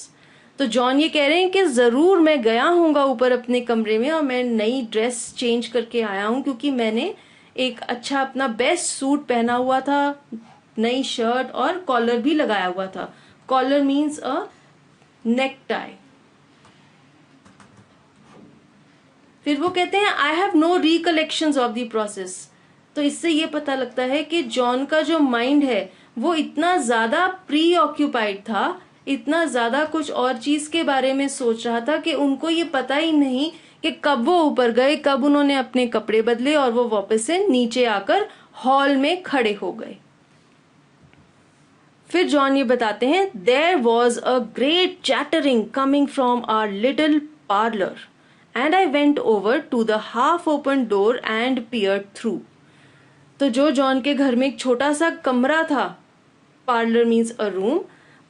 तो John ये कह रहे हैं कि जरूर मैं गया हूँगा ऊपर अपने कमरे में और मैं नई ड्रेस चेंज करके आया हूँ क्योंकि मैंने एक अच्छा अपना बेस्ट सूट पहना हुआ था, नई शर्ट और कॉलर भी लगाया हुआ था. Collar means a neck tie. फिर वो कहते हैं I have no recollections of the process. तो इससे ये पता लगता है कि जॉन का जो माइंड है वो इतना ज्यादा प्री ऑक्यूपाइड था, इतना ज्यादा कुछ और चीज के बारे में सोच रहा था कि उनको ये पता ही नहीं कि कब वो ऊपर गए, कब उन्होंने अपने कपड़े बदले और वो वापस से नीचे आकर हॉल में खड़े हो गए. फिर जॉन ये बताते हैं, there was a great chattering coming from our little parlour and I went over to the half open door and peered through. तो जो जॉन के घर में एक छोटा सा कमरा था, पार्लर मीन्स अ रूम,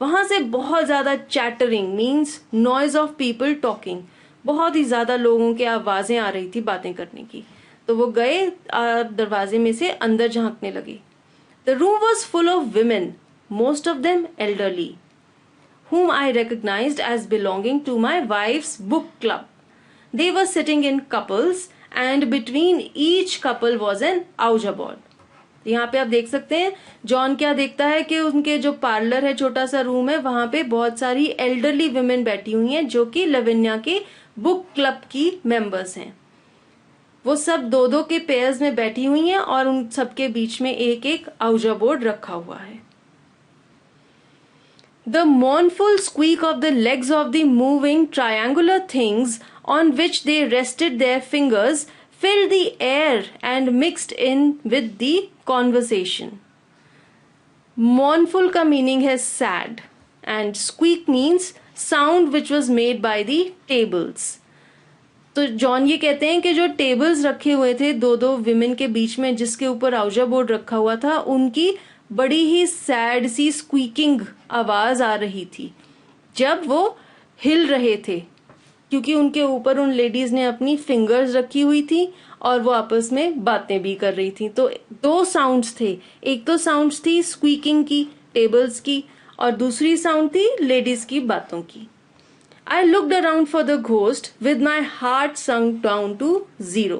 वहां से बहुत ज्यादा chattering means noise of people talking, बहुत ही ज्यादा लोगों की आवाजें आ रही थी बातें करने की. तो वो गए दरवाजे में से अंदर झांकने लगे. The room was full of women, most of them elderly, whom I recognized as belonging to my wife's book club. They were sitting in couples and between each couple was an ouija board. यहाँ पे आप देख सकते हैं John क्या देखता है कि उनके जो पार्लर है, छोटा सा रूम है, वहां पे बहुत सारी एल्डरली वुमेन बैठी हुई हैं जो कि लविन्या के बुक क्लब की मेंबर्स हैं। वो सब दो दो के पेयर्स में बैठी हुई हैं और उन सबके बीच में एक एक आउजा बोर्ड रखा हुआ है। The mournful squeak of the legs of the moving triangular things on which they rested their fingers filled the air and mixed in with the conversation. Mournful का meaning है sad and squeak means sound which was made by the tables. तो John ये कहते हैं कि जो tables रखे हुए थे दो दो विमेन के बीच में जिसके ऊपर आउजा बोर्ड रखा हुआ था, उनकी बड़ी ही सैड सी स्क्वीकिंग आवाज आ रही थी जब वो हिल रहे थे, क्योंकि उनके ऊपर उन लेडीज ने अपनी फिंगर्स रखी हुई थी और वो आपस में बातें भी कर रही थी। तो दो साउंड्स थे, एक तो साउंड्स थी स्क्वीकिंग की, टेबल्स की, और दूसरी साउंड थी लेडीज की बातों की। I looked around for the ghost with my heart sunk down to 0.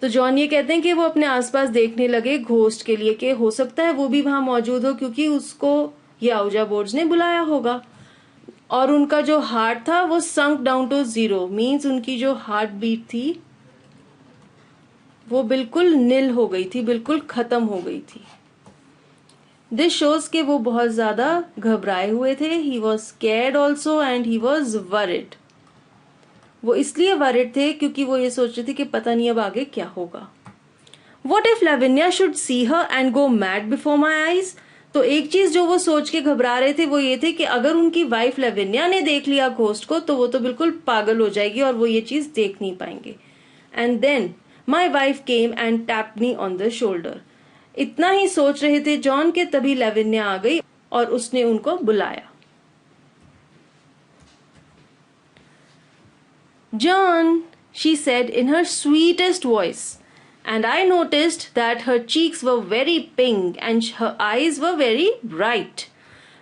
तो जॉन ये कहते हैं कि वो अपने आसपास देखने लगे घोस्ट के लिए कि हो सकता है वो भी वहां मौजूद हो, क्योंकि उसको ये आउजा बोर्ड्स ने बुलाया होगा। और उनका जो हार्ट था वो संक डाउन टू 0 मीन्स उनकी जो हार्ट बीट थी वो बिल्कुल निल हो गई थी, बिल्कुल खत्म हो गई थी। दिस शोज के वो बहुत ज्यादा घबराए हुए थे। He was scared also and he was worried. वो इसलिए वरिड थे क्योंकि वो ये सोच रहे थे कि पता नहीं अब आगे क्या होगा। What if Lavinia should see her and go mad before my eyes. तो एक चीज जो वो सोच के घबरा रहे थे वो ये थे कि अगर उनकी वाइफ लाविन्या ने देख लिया घोस्ट को तो वो तो बिल्कुल पागल हो जाएगी और वो ये चीज देख नहीं पाएंगे। And then my wife came and tapped me on the shoulder. इतना ही सोच रहे थे जॉन के तभी लाविन्या आ गई और उसने उनको बुलाया। John, she said in her sweetest voice, and I noticed that her cheeks were very pink and her eyes were very bright.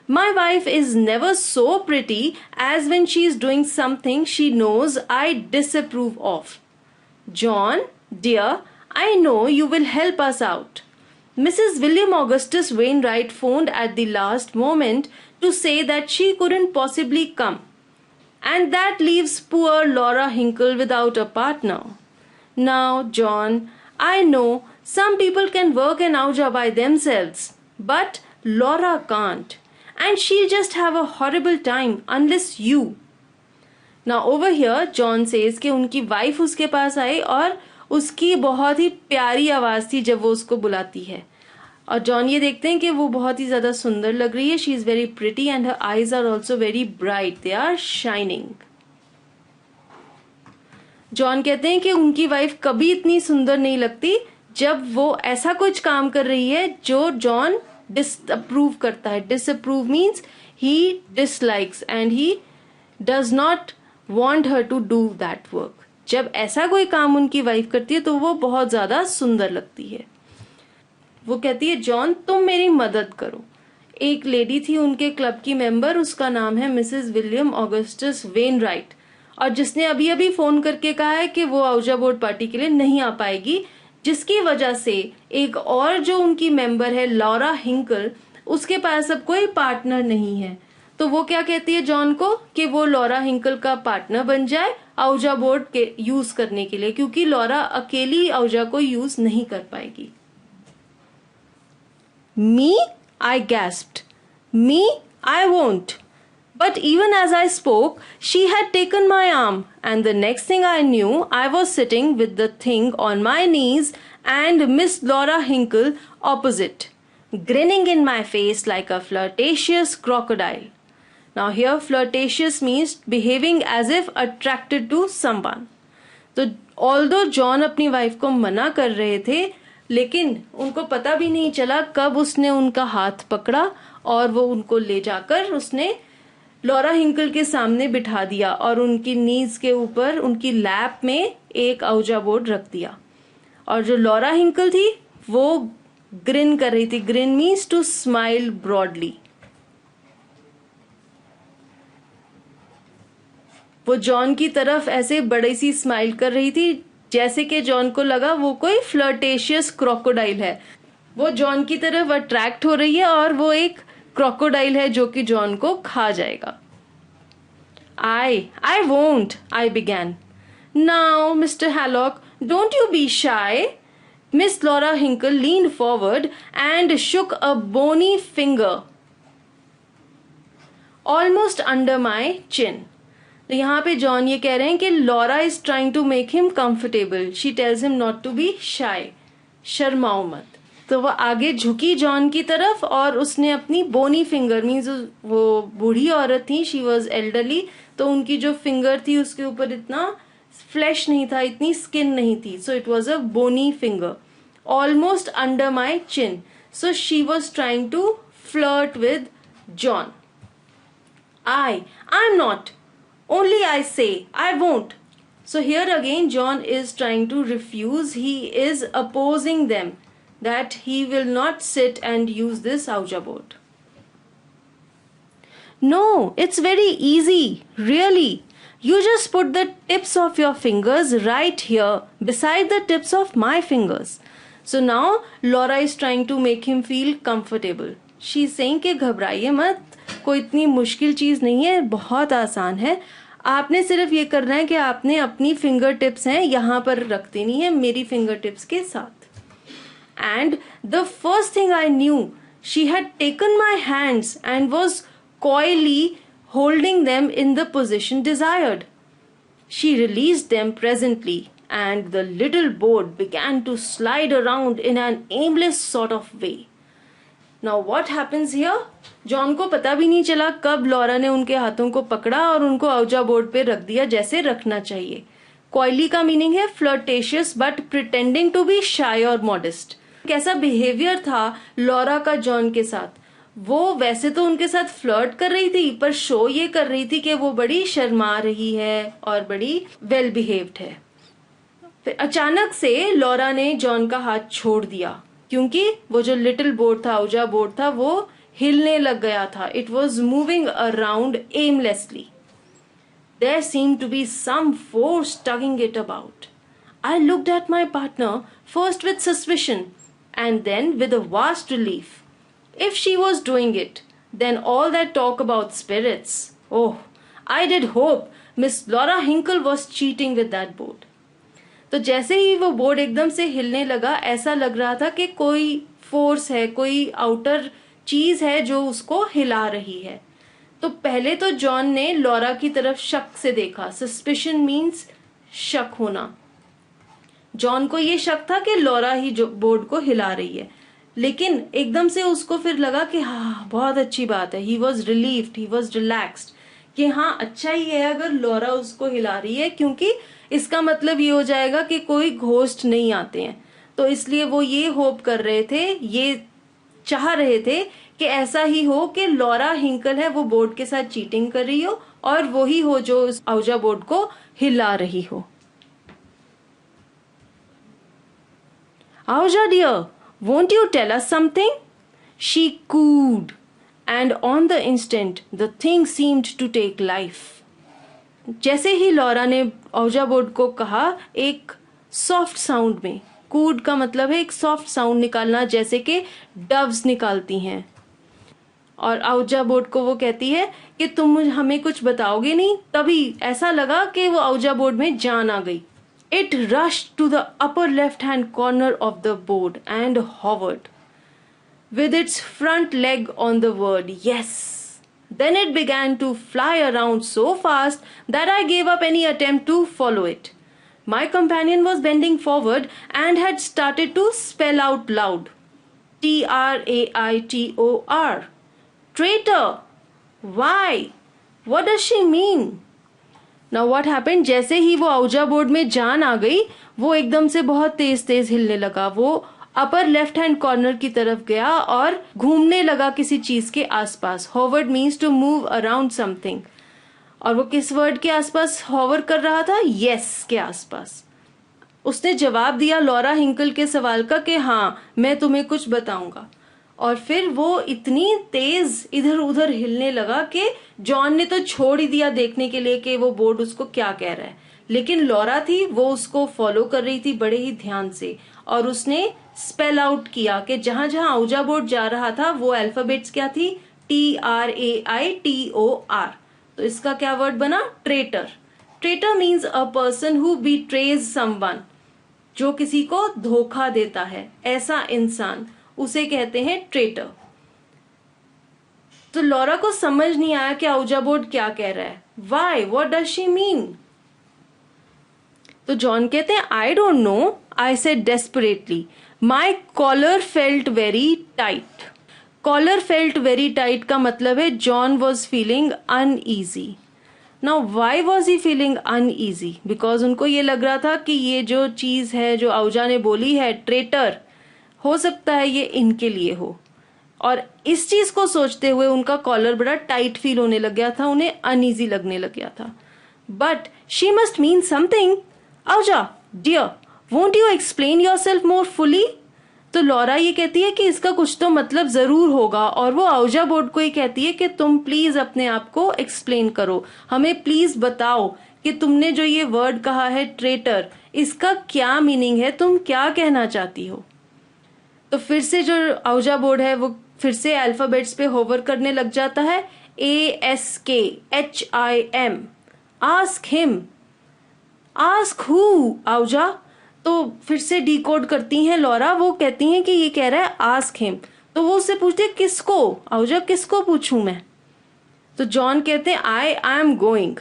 My wife is never so pretty as when she is doing something she knows I disapprove of. John, dear, I know you will help us out. Mrs. William Augustus Wainwright phoned at the last moment to say that she couldn't possibly come. And that leaves poor Laura Hinkle without a partner. Now, John, I know some people can work an Ouija by themselves, but Laura can't. And she'll just have a horrible time unless you. Now, over here, John says कि उनकी wife उसके पास आई और उसकी बहुत ही प्यारी आवाज थी जब वो उसको बुलाती है। और जॉन ये देखते हैं कि वो बहुत ही ज्यादा सुंदर लग रही है। She is very pretty and her eyes are also very bright, they are shining. John कहते हैं कि उनकी वाइफ कभी इतनी सुंदर नहीं लगती जब वो ऐसा कुछ काम कर रही है जो जॉन डिसअप्रूव करता है। Disapprove means he dislikes and he does not want her to do that work. जब ऐसा कोई काम उनकी वाइफ करती है तो वो बहुत ज्यादा सुंदर लगती है। वो कहती है जॉन तुम मेरी मदद करो। एक लेडी थी उनके क्लब की मेंबर, उसका नाम है मिसेस विलियम ऑगस्टस वेनराइट, और जिसने अभी अभी फोन करके कहा है कि वो आउजा बोर्ड पार्टी के लिए नहीं आ पाएगी, जिसकी वजह से एक और जो उनकी मेंबर है लॉरा हिंकल, उसके पास अब कोई पार्टनर नहीं है। तो वो क्या कहती है जॉन को कि वो लॉरा हिंकल का पार्टनर बन जाए आउजा बोर्ड के यूज करने के लिए, क्योंकि लॉरा अकेली आउजा को यूज नहीं कर पाएगी। Me? I gasped. Me? I won't. But even as I spoke, she had taken my arm, and the next thing I knew, I was sitting with the thing on my knees and Miss Laura Hinkle opposite, grinning in my face like a flirtatious crocodile. Now here flirtatious means behaving as if attracted to someone. तो although John अपनी wife को मना कर रहे थे, लेकिन उनको पता भी नहीं चला कब उसने उनका हाथ पकड़ा और वो उनको ले जाकर उसने लॉरा हिंकल के सामने बिठा दिया और उनकी नीज के ऊपर उनकी लैप में एक आउजा बोर्ड रख दिया। और जो लॉरा हिंकल थी वो ग्रिन कर रही थी। Grin means to smile broadly. वो जॉन की तरफ ऐसे बड़ी सी स्माइल कर रही थी जैसे कि जॉन को लगा वो कोई फ्लर्टेशियस क्रोकोडाइल है। वो जॉन की तरफ अट्रैक्ट हो रही है और वो एक क्रोकोडाइल है जो कि जॉन को खा जाएगा. I won't, I began. Now, Mr. Hallock, don't you be shy. Miss Laura Hinkle leaned forward and shook a bony finger almost under my chin. तो यहाँ पे जॉन ये कह रहे हैं कि Laura is trying to make him comfortable. She tells him not to be shy, शर्माओ मत. तो वो आगे झुकी जॉन की तरफ और उसने अपनी बोनी फिंगर, मीन्स वो बूढ़ी औरत थी, शी वॉज एल्डरली, तो उनकी जो फिंगर थी उसके ऊपर इतना फ्लैश नहीं था, इतनी स्किन नहीं थी, so it was a bony finger almost under my chin. So she was trying to flirt with John. I'm not. Only I say, I won't. So here again John is trying to refuse. He is opposing them that he will not sit and use this Ouija board. No, it's very easy, really. You just put the tips of your fingers right here beside the tips of my fingers. So now Laura is trying to make him feel comfortable. She is saying कि घबराइए मत, कोई इतनी मुश्किल चीज नहीं है, बहुत आसान है. आपने सिर्फ ये करना है कि आपने अपनी फिंगर टिप्स हैं यहाँ पर रख देनी है मेरी फिंगर टिप्स के साथ. And the first thing I knew, she had taken my hands and was coyly holding them in the position desired. She released them presently and the little board began to slide around in an aimless sort of way. Now what happens here? John को पता भी नहीं चला कब Laura ने उनके हाथों को पकड़ा और उनको आउजा बोर्ड पे रख दिया जैसे रखना चाहिए. कॉयली का मीनिंग है flirtatious but pretending to be shy और मॉडेस्ट. कैसा बिहेवियर था लॉरा का जॉन के साथ. वो वैसे तो उनके साथ फ्लर्ट कर रही थी पर शो ये कर रही थी कि वो बड़ी शर्मा रही है और बड़ी वेल बिहेव्ड है. फिर अचानक से लॉरा ने जॉन का हाथ छोड़ दिया क्योंकि वो जो लिटिल बोर्ड था, आउजा बोर्ड था, वो हिलने लग गया था. It was moving around aimlessly. There seemed to be some force tugging it about. I looked at my partner first with suspicion and then with a vast relief. If she was doing it, then all that talk about spirits. Oh, I did hope Miss Laura Hinkle was cheating with that board. तो जैसे ही वो board एकदम से हिलने लगा ऐसा लग रहा था कि कोई फोर्स है, कोई आउटर चीज है जो उसको हिला रही है. तो पहले तो जॉन ने लॉरा की तरफ शक से देखा. सस्पिशन मीन्स शक होना. जॉन को ये शक था कि लॉरा ही जो बोर्ड को हिला रही है, लेकिन एकदम से उसको फिर लगा कि हाँ बहुत अच्छी बात है. He was relieved, he was relaxed कि हाँ अच्छा ही है अगर लॉरा उसको हिला रही है, क्योंकि इसका मतलब ये हो जाएगा कि कोई घोस्ट नहीं आते हैं. तो इसलिए वो ये होप कर रहे थे, ये चाह रहे थे कि ऐसा ही हो कि लॉरा हिंकल है वो बोर्ड के साथ चीटिंग कर रही हो और वो ही हो जो उस आउजा बोर्ड को हिला रही हो. आउजा dear, won't you tell us something? She cooed, and on the instant the thing seemed to take life. जैसे ही लॉरा ने आउजा बोर्ड को कहा एक सॉफ्ट साउंड में, कूड का मतलब है एक सॉफ्ट साउंड निकालना जैसे कि डव्स निकालती हैं, और आउजा बोर्ड को वो कहती है कि तुम हमें कुछ बताओगे नहीं. तभी ऐसा लगा कि वो आउजा बोर्ड में जान आ गई. It rushed to the upper left-hand corner of the board and hovered with its front leg on the word yes. Then it began to fly around so fast that I gave up any attempt to follow it. My companion was bending forward and had started to spell out loud. Traitor. Traitor. Why? What does she mean? Now what happened? जैसे ही वो आउजा board में जान आ गई वो एकदम से बहुत तेज तेज हिलने लगा. वो अपर लेफ्ट हैंड कॉर्नर की तरफ गया और घूमने लगा किसी चीज के आसपास. Hovered means to move around something. और वो किस वर्ड के आसपास होवर कर रहा था? यस के आसपास. उसने जवाब दिया लॉरा हिंकल के सवाल का कि हाँ मैं तुम्हें कुछ बताऊंगा. और फिर वो इतनी तेज इधर उधर हिलने लगा कि जॉन ने तो छोड़ ही दिया देखने के लिए कि वो बोर्ड उसको क्या कह रहा है. लेकिन लॉरा थी वो उसको फॉलो कर रही थी बड़े ही ध्यान से, और उसने स्पेल आउट किया कि जहां जहां आउजा बोर्ड जा रहा था वो अल्फाबेट्स क्या थी, TRAITOR। तो इसका क्या वर्ड बना, traitor. Traitor means a person who betrays someone, जो किसी को धोखा देता है, ऐसा इंसान, उसे कहते हैं ट्रेटर। तो लॉरा को समझ नहीं आया कि आउजा बोर्ड क्या कह रहा है, why, what does she mean. तो जॉन कहते हैं I don't know, I said desperately, my collar felt very tight. Collar felt very tight का मतलब है John was feeling uneasy. Now why was he feeling uneasy, because उनको ये लग रहा था कि ये जो चीज है जो आउजा ने बोली है ट्रेटर, हो सकता है ये इनके लिए हो, और इस चीज को सोचते हुए उनका कॉलर बड़ा टाइट फील होने लग गया था, उन्हें अनईजी लगने लग गया था। But she must mean something, Ouija dear, won't you explain yourself more fully. तो लॉरा ये कहती है कि इसका कुछ तो मतलब जरूर होगा, और वो आउजा बोर्ड को ही कहती है कि तुम प्लीज अपने आप को एक्सप्लेन करो, हमें प्लीज बताओ कि तुमने जो ये वर्ड कहा है ट्रेटर, इसका क्या मीनिंग है, तुम क्या कहना चाहती हो। तो फिर से जो आउजा बोर्ड है वो फिर से अल्फाबेट्स पे होवर करने लग जाता है, ASKHIM, ask him, ask who Ouija. तो फिर से डिकोड करती हैं लॉरा, वो कहती हैं कि ये कह रहा है आस्क हिम। तो वो उससे पूछते हैं किसको, आउजा किसको पूछूं मैं। तो जॉन कहते हैं I am going,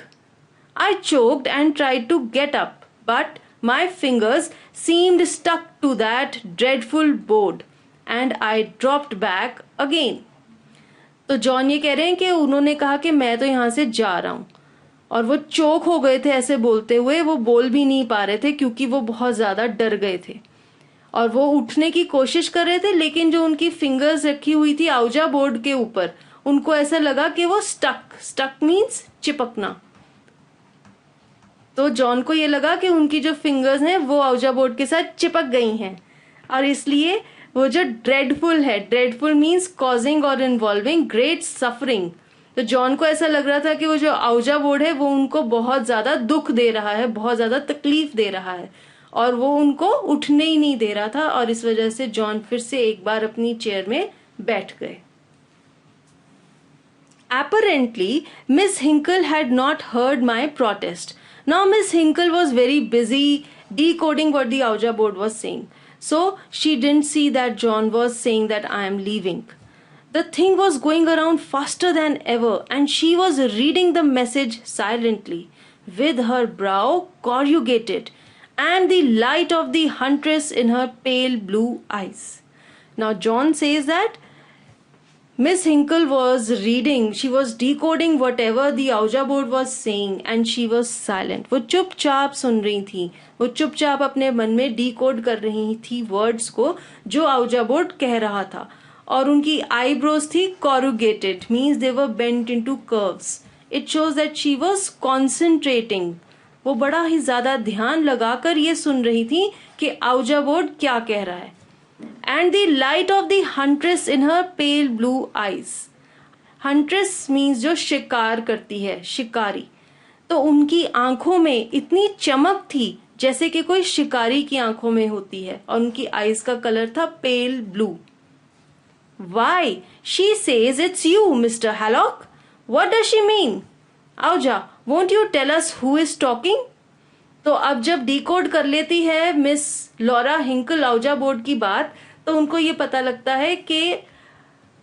I choked and tried to get up but my fingers seemed stuck to that dreadful board and I dropped back again। तो जॉन ये कह रहे हैं कि उन्होंने कहा कि मैं तो यहां से जा रहा हूं, और वो चोक हो गए थे ऐसे बोलते हुए, वो बोल भी नहीं पा रहे थे क्योंकि वो बहुत ज्यादा डर गए थे, और वो उठने की कोशिश कर रहे थे, लेकिन जो उनकी फिंगर्स रखी हुई थी आउजा बोर्ड के ऊपर, उनको ऐसा लगा कि वो स्टक मीन्स चिपकना। तो जॉन को ये लगा कि उनकी जो फिंगर्स हैं वो आउजा बोर्ड के साथ चिपक गई हैं, और इसलिए वो जो ड्रेडफुल है, ड्रेडफुल मीन्स कॉजिंग और इन्वॉल्विंग ग्रेट सफरिंग। तो जॉन को ऐसा लग रहा था कि वो जो आउजा बोर्ड है वो उनको बहुत ज्यादा दुख दे रहा है, बहुत ज्यादा तकलीफ दे रहा है, और वो उनको उठने ही नहीं दे रहा था, और इस वजह से जॉन फिर से एक बार अपनी चेयर में बैठ गए। Apparently, Miss Hinkle had not heard my protest. Now Miss Hinkle was very busy decoding what the Ouija board was saying. So she didn't see that John was saying that I am leaving. The thing was going around faster than ever, and she was reading the message silently, with her brow corrugated, and the light of the huntress in her pale blue eyes. Now John says that Miss Hinkle was reading, she was decoding whatever the Ouija board was saying, and she was silent. वो चुपचाप सुन रही थी, वो चुपचाप अपने मन में decode कर रही थी वर्ड्स को जो Ouija board कह रहा था, और उनकी eyebrows थी corrugated, means they were bent into curves. It shows that she was concentrating. वो बड़ा ही ज्यादा ध्यान लगाकर ये सुन रही थी कि Ouija board क्या कह रहा है। And the light of the huntress in her pale blue eyes. Huntress means जो शिकार करती है, शिकारी। तो उनकी आंखों में इतनी चमक थी जैसे कि कोई शिकारी की आंखों में होती है, और उनकी आईज का कलर था pale blue. Why? She says it's you, Mr. Hallock. What does she mean? Ouija, won't you tell us who is talking? तो अब जब डिकोड कर लेती है मिस लॉरा हिंकल आउजा बोर्ड की बात, तो उनको ये पता लगता है कि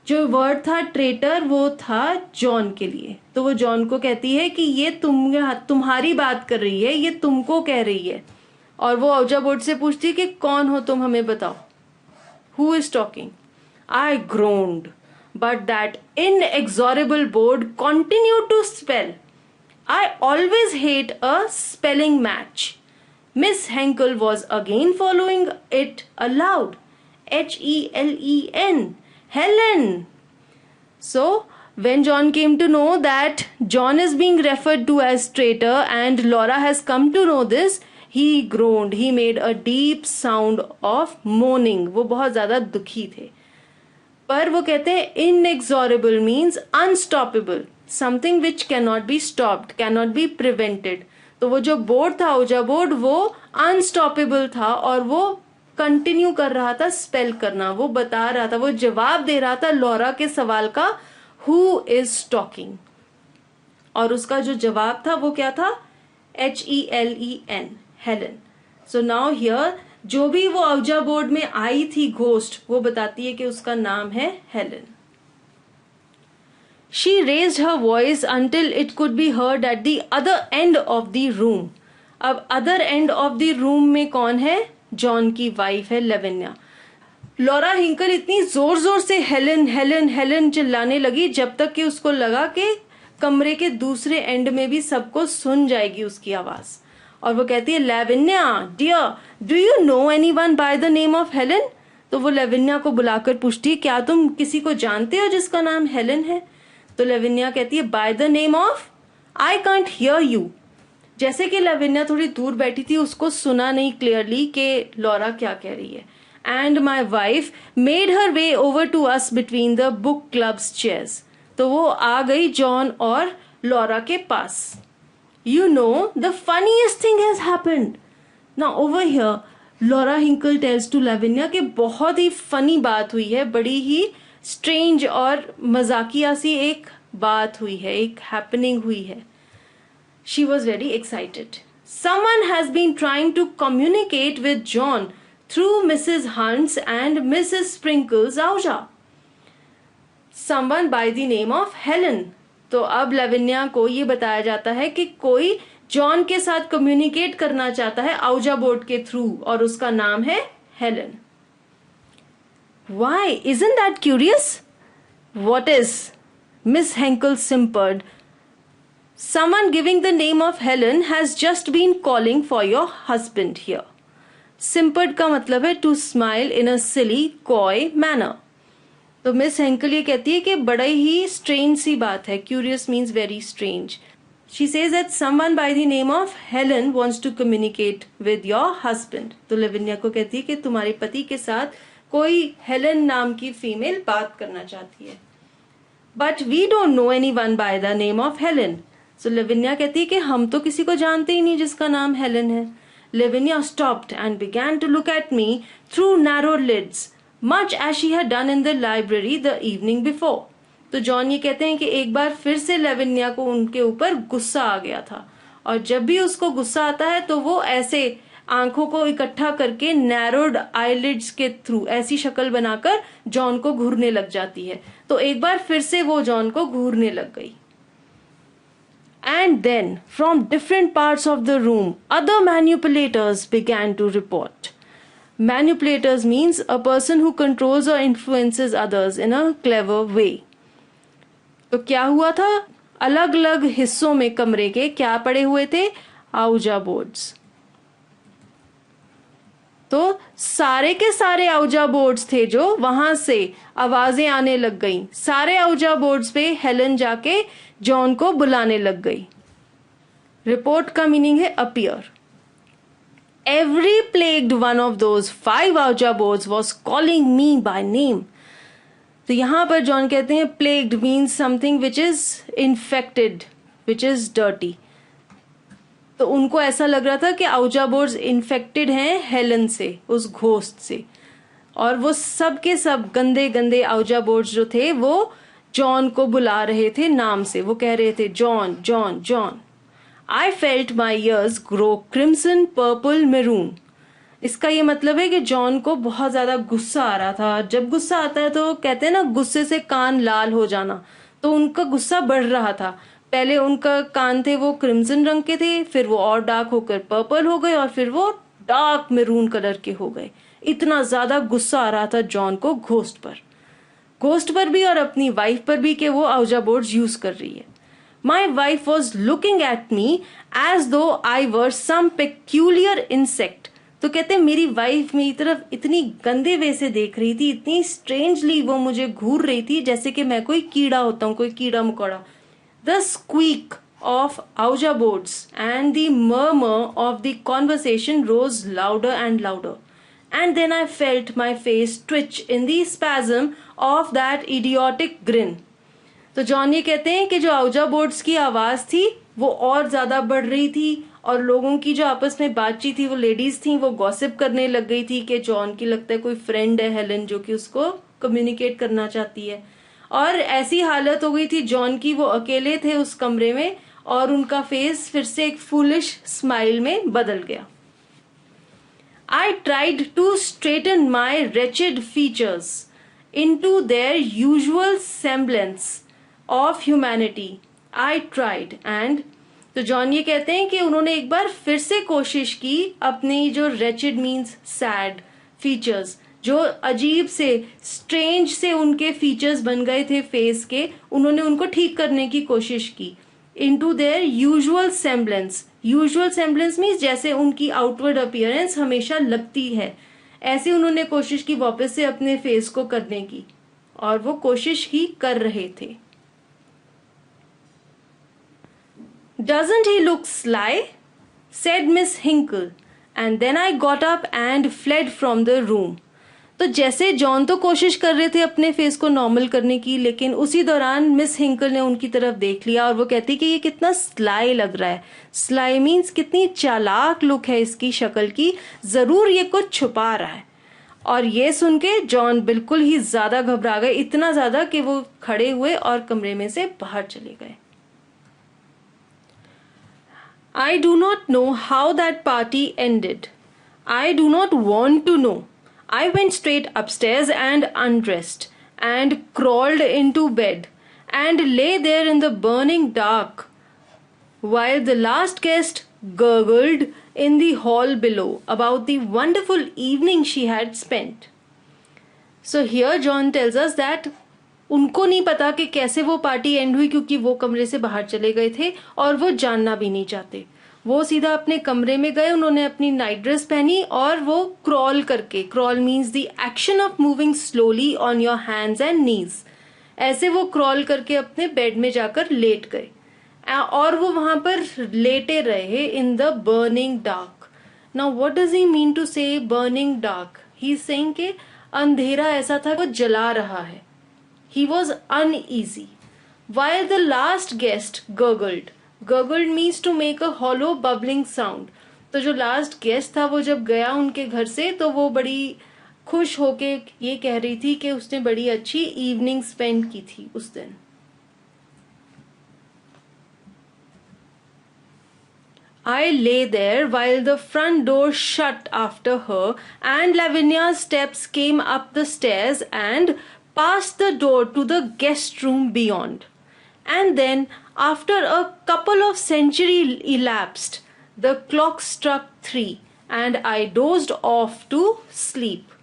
जो वर्ड था ट्रेटर वो था जॉन के लिए। तो वो जॉन को कहती है कि ये तुम्हारी बात कर रही है, ये तुमको कह रही है, और वो आउजा बोर्ड से पूछती है कि कौन हो तुम, हमें बताओ, who is talking. I groaned but that inexorable board continued to spell. I always hate a spelling match. Miss Henkel was again following it aloud. Helen. Helen. So, when John came to know that John is being referred to as traitor and Laura has come to know this, he groaned. He made a deep sound of moaning. वो बहुत ज़्यादा दुखी थे। पर वो कहते हैं inexorable means unstoppable. Something which cannot be stopped, cannot be prevented. तो वो जो बोर्ड था औजा बोर्ड वो अनस्टॉपेबल था और वो कंटिन्यू कर रहा था स्पेल करना, वो बता रहा था, वो जवाब दे रहा था लॉरा के सवाल का हु इज टॉकिंग। और उसका जो जवाब था वो क्या था? HELEN, Helen. So now here जो भी वो औजा बोर्ड में आई थी घोस्ट, वो बताती है कि उसका नाम है Helen. She raised her voice until it could be heard at the other end of the room. अब other end of the room में कौन है? जॉन की वाइफ है लेविनिया। लॉरा हिंकल इतनी जोर जोर से हेलन हेलन हेलन चिल्लाने लगी जब तक कि उसको लगा कि कमरे के दूसरे एंड में भी सबको सुन जाएगी उसकी आवाज। और वो कहती है, Lavinia dear, do you know anyone by the name of Helen? तो वो लेविनिया को बुलाकर पूछती है, क्या तुम किसी को जानते हो जिसका नाम हेलन है? तो लेविनिया कहती है, bye the name of, I can't hear you. जैसे कि लेविनिया थोड़ी दूर बैठी थी, उसको सुना नहीं क्लियरली कि लॉरा क्या कह रही है। And my wife made her way over to us between the book clubs chairs. तो वो आ गई जॉन और लॉरा के पास। You know the funniest thing has happened now over here, Laura Hinkle tells to Lavinia कि बहुत ही funny बात हुई है, बड़ी ही स्ट्रेंज और मजाकिया सी एक बात हुई है, एक हैपनिंग हुई है। She was very excited. Someone has been trying to communicate with John through Mrs. Hunt's and Mrs. Sprinkle's Auja. Someone by the name of Helen. तो अब लेविनिया को ये बताया जाता है कि कोई जॉन के साथ कम्युनिकेट करना चाहता है औजा बोर्ड के थ्रू और उसका नाम है Helen. Why? Isn't that curious? What is? Miss Henkel simpered. Someone giving the name of Helen has just been calling for your husband here. Simpered का मतलब है to smile in a silly, coy manner. तो miss हेंकल ये कहती है कि बड़ा ही strange सी बात है। Curious means very strange. She says that someone by the name of Helen wants to communicate with your husband. तो लेविनिया को कहती है कि तुम्हारे पति के साथ कोई हेलन नाम की फीमेल बात करना चाहती है। But we don't know anyone by the name of Helen. So लेविनिया कहती है कि हम तो किसी को जानते ही नहीं जिसका नाम हेलन है। Lavinia stopped and began to look at me through narrow lids, much as she had done in the library the evening before. तो जॉन ये कहते हैं कि एक बार फिर से लेविनिया को उनके ऊपर गुस्सा आ गया था, और जब भी उसको गुस्सा आता है तो वो ऐसे आंखों को इकट्ठा करके नैरोड आईलिड्स के थ्रू ऐसी शक्ल बनाकर जॉन को घूरने लग जाती है। तो एक बार फिर से वो जॉन को घूरने लग गई। And then, from different parts of the room, other manipulators began to report. Manipulators means a person who controls or influences others in a clever way. तो क्या हुआ था? अलग अलग हिस्सों में कमरे के क्या पड़े हुए थे? औजा बोर्ड्स। तो सारे के सारे औजा बोर्ड्स थे जो वहां से आवाजें आने लग गईं। सारे औजा बोर्ड्स पे हेलन जाके जॉन को बुलाने लग गई। रिपोर्ट का मीनिंग है appear. Every plagued one of those 5 Ouija boards was calling me by name. तो यहां पर जॉन कहते हैं plagued means something which is infected, which is dirty. तो उनको ऐसा लग रहा था कि औजा बोर्ड्स इन्फेक्टेड हैं हेलन से, उस घोस्ट से, और वो सब के सब गंदे गंदे औजा बोर्ड्स जो थे वो जॉन को बुला रहे थे नाम से। वो कह रहे थे John John John. I felt my years grow crimson purple maroon. इसका ये मतलब है कि जॉन को बहुत ज्यादा गुस्सा आ रहा था। जब गुस्सा आता है तो कहते हैं ना गुस्से से कान लाल हो जाना, तो उनका गुस्सा बढ़ रहा था। पहले उनका कान थे वो क्रिम्सन रंग के थे, फिर वो और डार्क होकर पर्पल हो गए, और फिर वो डार्क मेरून कलर के हो गए। इतना ज्यादा गुस्सा आ रहा था जॉन को घोस्ट पर भी और अपनी वाइफ पर भी कि वो औजा बोर्ड्स यूज कर रही है। My wife was looking at me as though I were some peculiar insect. तो कहते मेरी वाइफ मेरी तरफ इतनी गंदे वे से देख रही थी, इतनी स्ट्रेंजली वो मुझे घूर रही थी जैसे कि मैं कोई कीड़ा होता हूँ, कोई कीड़ा मकोड़ा। The squeak of Auja boards and the murmur of the conversation rose louder and louder. And then I felt my face twitch in the spasm of that idiotic grin. तो जॉन ये कहते हैं कि जो औजा बोर्ड्स की आवाज थी वो और ज्यादा बढ़ रही थी और लोगों की जो आपस में बातचीत थी, वो लेडीज थी, वो गॉसिप करने लग गई थी कि जॉन की लगता है कोई फ्रेंड है हेलन जो कि उसको कम्युनिकेट करना चाहती है। और ऐसी हालत हो गई थी जॉन की, वो अकेले थे उस कमरे में और उनका फेस फिर से एक फूलिश स्माइल में बदल गया। I tried to straighten my wretched features into their usual semblance of humanity. I tried and तो जॉन ये कहते हैं कि उन्होंने एक बार फिर से कोशिश की अपनी जो wretched means sad features, जो अजीब से स्ट्रेंज से उनके फीचर्स बन गए थे फेस के, उन्होंने उनको ठीक करने की कोशिश की। Into their usual semblance, usual semblance means जैसे उनकी आउटवर्ड अपीयरेंस हमेशा लगती है, ऐसे उन्होंने कोशिश की वापस से अपने फेस को करने की, और वो कोशिश ही कर रहे थे। Doesn't he look sly? said Miss Hinkle, and then I got up and fled from the room. तो जैसे जॉन तो कोशिश कर रहे थे अपने फेस को नॉर्मल करने की, लेकिन उसी दौरान मिस हिंकल ने उनकी तरफ देख लिया और वो कहती कि ये कितना स्लाई लग रहा है। स्लाई मीन्स कितनी चालाक लुक है इसकी शक्ल की, जरूर ये कुछ छुपा रहा है। और ये सुन के जॉन बिल्कुल ही ज्यादा घबरा गए, इतना ज्यादा कि वो खड़े हुए और कमरे में से बाहर चले गए। I do not know how that party ended. I do not want to know. I went straight upstairs and undressed and crawled into bed and lay there in the burning dark while the last guest gurgled in the hall below about the wonderful evening she had spent. So here John tells us that उनको नहीं पता कि कैसे वो party and हुई, क्योंकि वो कमरे से बाहर चले गए थे और वो जानना भी नहीं चाहते। वो सीधा अपने कमरे में गए, उन्होंने अपनी नाइट ड्रेस पहनी और वो क्रॉल करके, crawl means the action of moving slowly on your hands and knees, ऐसे वो क्रॉल करके अपने बेड में जाकर लेट गए और वो वहां पर लेटे रहे in the burning dark. Now what does he mean to say burning dark? He is saying कि अंधेरा ऐसा था वो जला रहा है। He was uneasy while the last guest gurgled. Gurgled means to make a hollow bubbling sound. तो जो लास्ट गेस्ट था वो जब गया उनके घर से तो वो बड़ी खुश होके ये कह रही थी कि उसने बड़ी अच्छी इवनिंग स्पेंड की थी उस दिन। I lay there while the front door shut after her and Lavinia's steps came up the stairs and past the door to the guest room beyond. And then, after a couple of centuries elapsed, the clock struck 3 and I dozed off to sleep.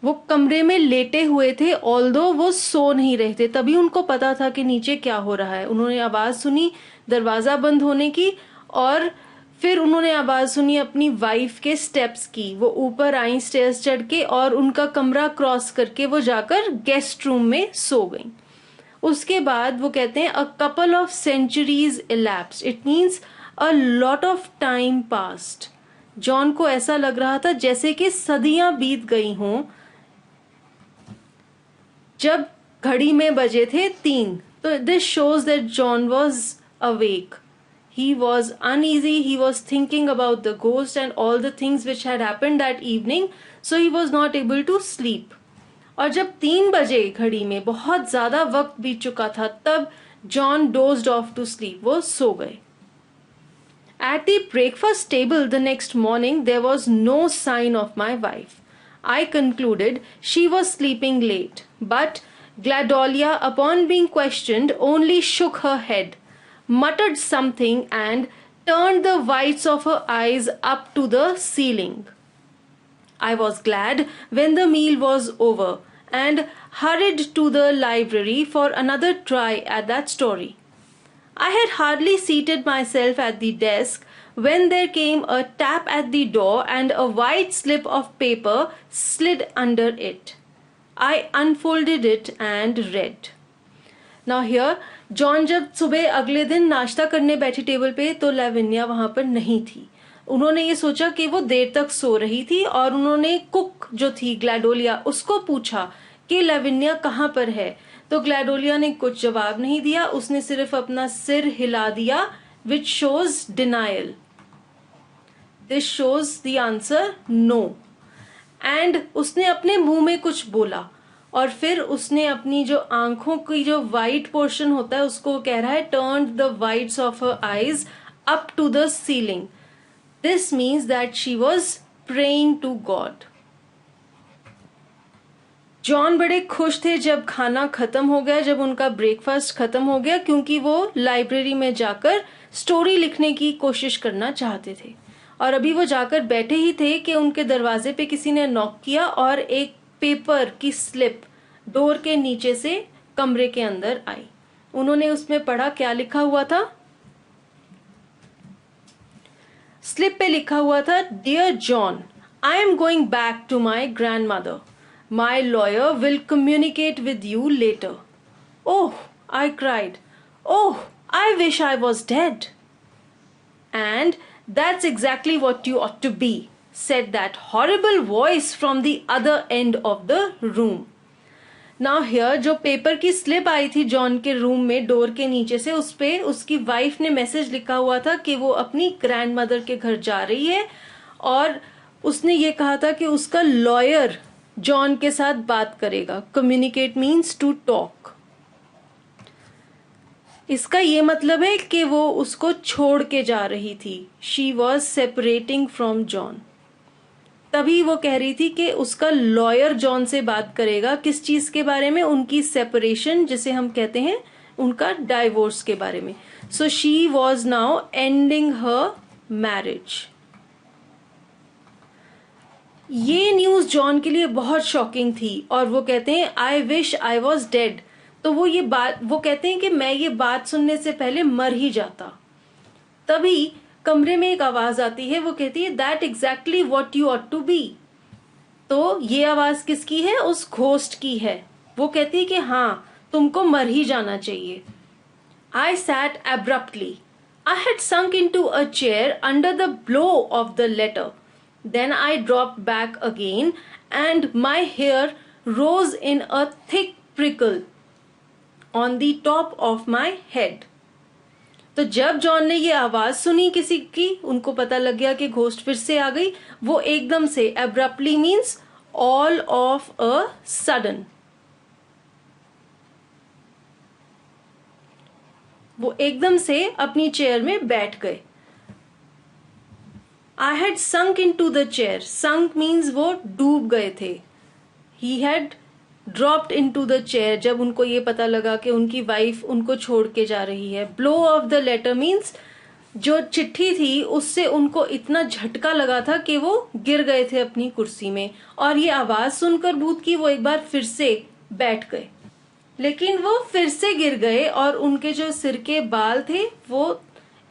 वो कमरे में लेटे हुए थे, although वो सो नहीं रहे थे, तभी उनको पता था कि नीचे क्या हो रहा है। उन्होंने आवाज सुनी दरवाजा बंद होने की और फिर उन्होंने आवाज सुनी अपनी वाइफ के स्टेप्स की। वो ऊपर आई स्टेयर्स चढ़ के और उनका कमरा क्रॉस करके वो जाकर गेस्ट रूम में सो गई। उसके बाद वो कहते हैं a couple of centuries elapsed. It means a lot of time past. John को ऐसा लग रहा था जैसे कि सदियां बीत गई हों। जब घड़ी में बजे थे 3, तो this shows that John was awake. He was uneasy, he was thinking about the ghost and all the things which had happened that evening, so he was not able to sleep. और जब 3 बजे घड़ी में बहुत ज्यादा वक्त बीत चुका था तब John dozed off to sleep, वो सो गए। At the breakfast table the next morning there was no sign of my wife. I concluded she was sleeping late, but Gladolia, upon being questioned, only shook her head, muttered something and turned the whites of her eyes up to the ceiling. I was glad when the meal was over and hurried to the library for another try at that story. I had hardly seated myself at the desk when there came a tap at the door and a white slip of paper slid under it. I unfolded it and read. Now here, John जब सुबह अगले दिन नाश्ता करने बैठी table पे तो लाविनिया वहां पर नहीं थी। उन्होंने ये सोचा कि वो देर तक सो रही थी और उन्होंने कुक जो थी ग्लैडोलिया उसको पूछा कि लाविनिया कहाँ पर है। तो ग्लैडोलिया ने कुछ जवाब नहीं दिया, उसने सिर्फ अपना सिर हिला दिया, which shows denial. This shows the answer no. And उसने अपने मुंह में कुछ बोला और फिर उसने अपनी जो आंखों की जो वाइट पोर्शन होता है उसको कह रहा है turn the whites of her eyes up to the ceiling. This means that she was praying to God. John बड़े खुश थे जब खाना खत्म हो गया, जब उनका ब्रेकफास्ट खत्म हो गया, क्योंकि वो लाइब्रेरी में जाकर स्टोरी लिखने की कोशिश करना चाहते थे। और अभी वो जाकर बैठे ही थे कि उनके दरवाजे पे किसी ने नॉक किया और एक पेपर की स्लिप डोर के नीचे से कमरे के अंदर आई। उन्होंने उसमें पढ़ा, क्या लिखा हुआ था? स्लिप पे लिखा हुआ था, dear John, I am going back to my grandmother. My lawyer will communicate with you later. Oh, I cried. Oh, I wish I was dead. And that's exactly what you ought to be, said that horrible voice from the other end of the room. Now here जो paper की slip आई थी John के room में door के नीचे से, उस पे उसकी वाइफ ने मैसेज लिखा हुआ था कि वो अपनी ग्रैंडमदर के घर जा रही है और उसने ये कहा था कि उसका लॉयर जॉन के साथ बात करेगा। Communicate means to talk. इसका ये मतलब है कि वो उसको छोड़ के जा रही थी। She was separating from John. तभी वो कह रही थी कि उसका लॉयर जॉन से बात करेगा। किस चीज के बारे में? उनकी सेपरेशन, जिसे हम कहते हैं उनका डाइवोर्स के बारे में। सो she was now ending her marriage. ये न्यूज जॉन के लिए बहुत शॉकिंग थी और वो कहते हैं I wish I was dead. तो वो कहते हैं कि मैं ये बात सुनने से पहले मर ही जाता। तभी कमरे में एक आवाज आती है, वो कहती है that exactly what you ought to be. तो ये आवाज किसकी है? उस घोस्ट की है। वो कहती है कि हाँ, तुमको मर ही जाना चाहिए। I sat abruptly. I had sunk into a chair under the blow of the letter. Then I dropped back again and my hair rose in a thick prickle on the top of my head. तो जब John ने ये आवाज सुनी किसी की, उनको पता लग गया कि घोस्ट फिर से आ गई। वो एकदम से, abruptly means all of a sudden, वो एकदम से अपनी चेयर में बैठ गए। I had sunk into the chair. Sunk means वो डूब गए थे। He had dropped into the chair जब उनको ये पता लगा कि उनकी वाइफ उनको छोड़ के जा रही है। Blow of the letter means जो चिट्ठी थी उससे उनको इतना झटका लगा था कि वो गिर गए थे अपनी कुर्सी में। और ये आवाज सुनकर भूत की वो एक बार फिर से बैठ गए, लेकिन वो फिर से गिर गए और उनके जो सिर के बाल थे वो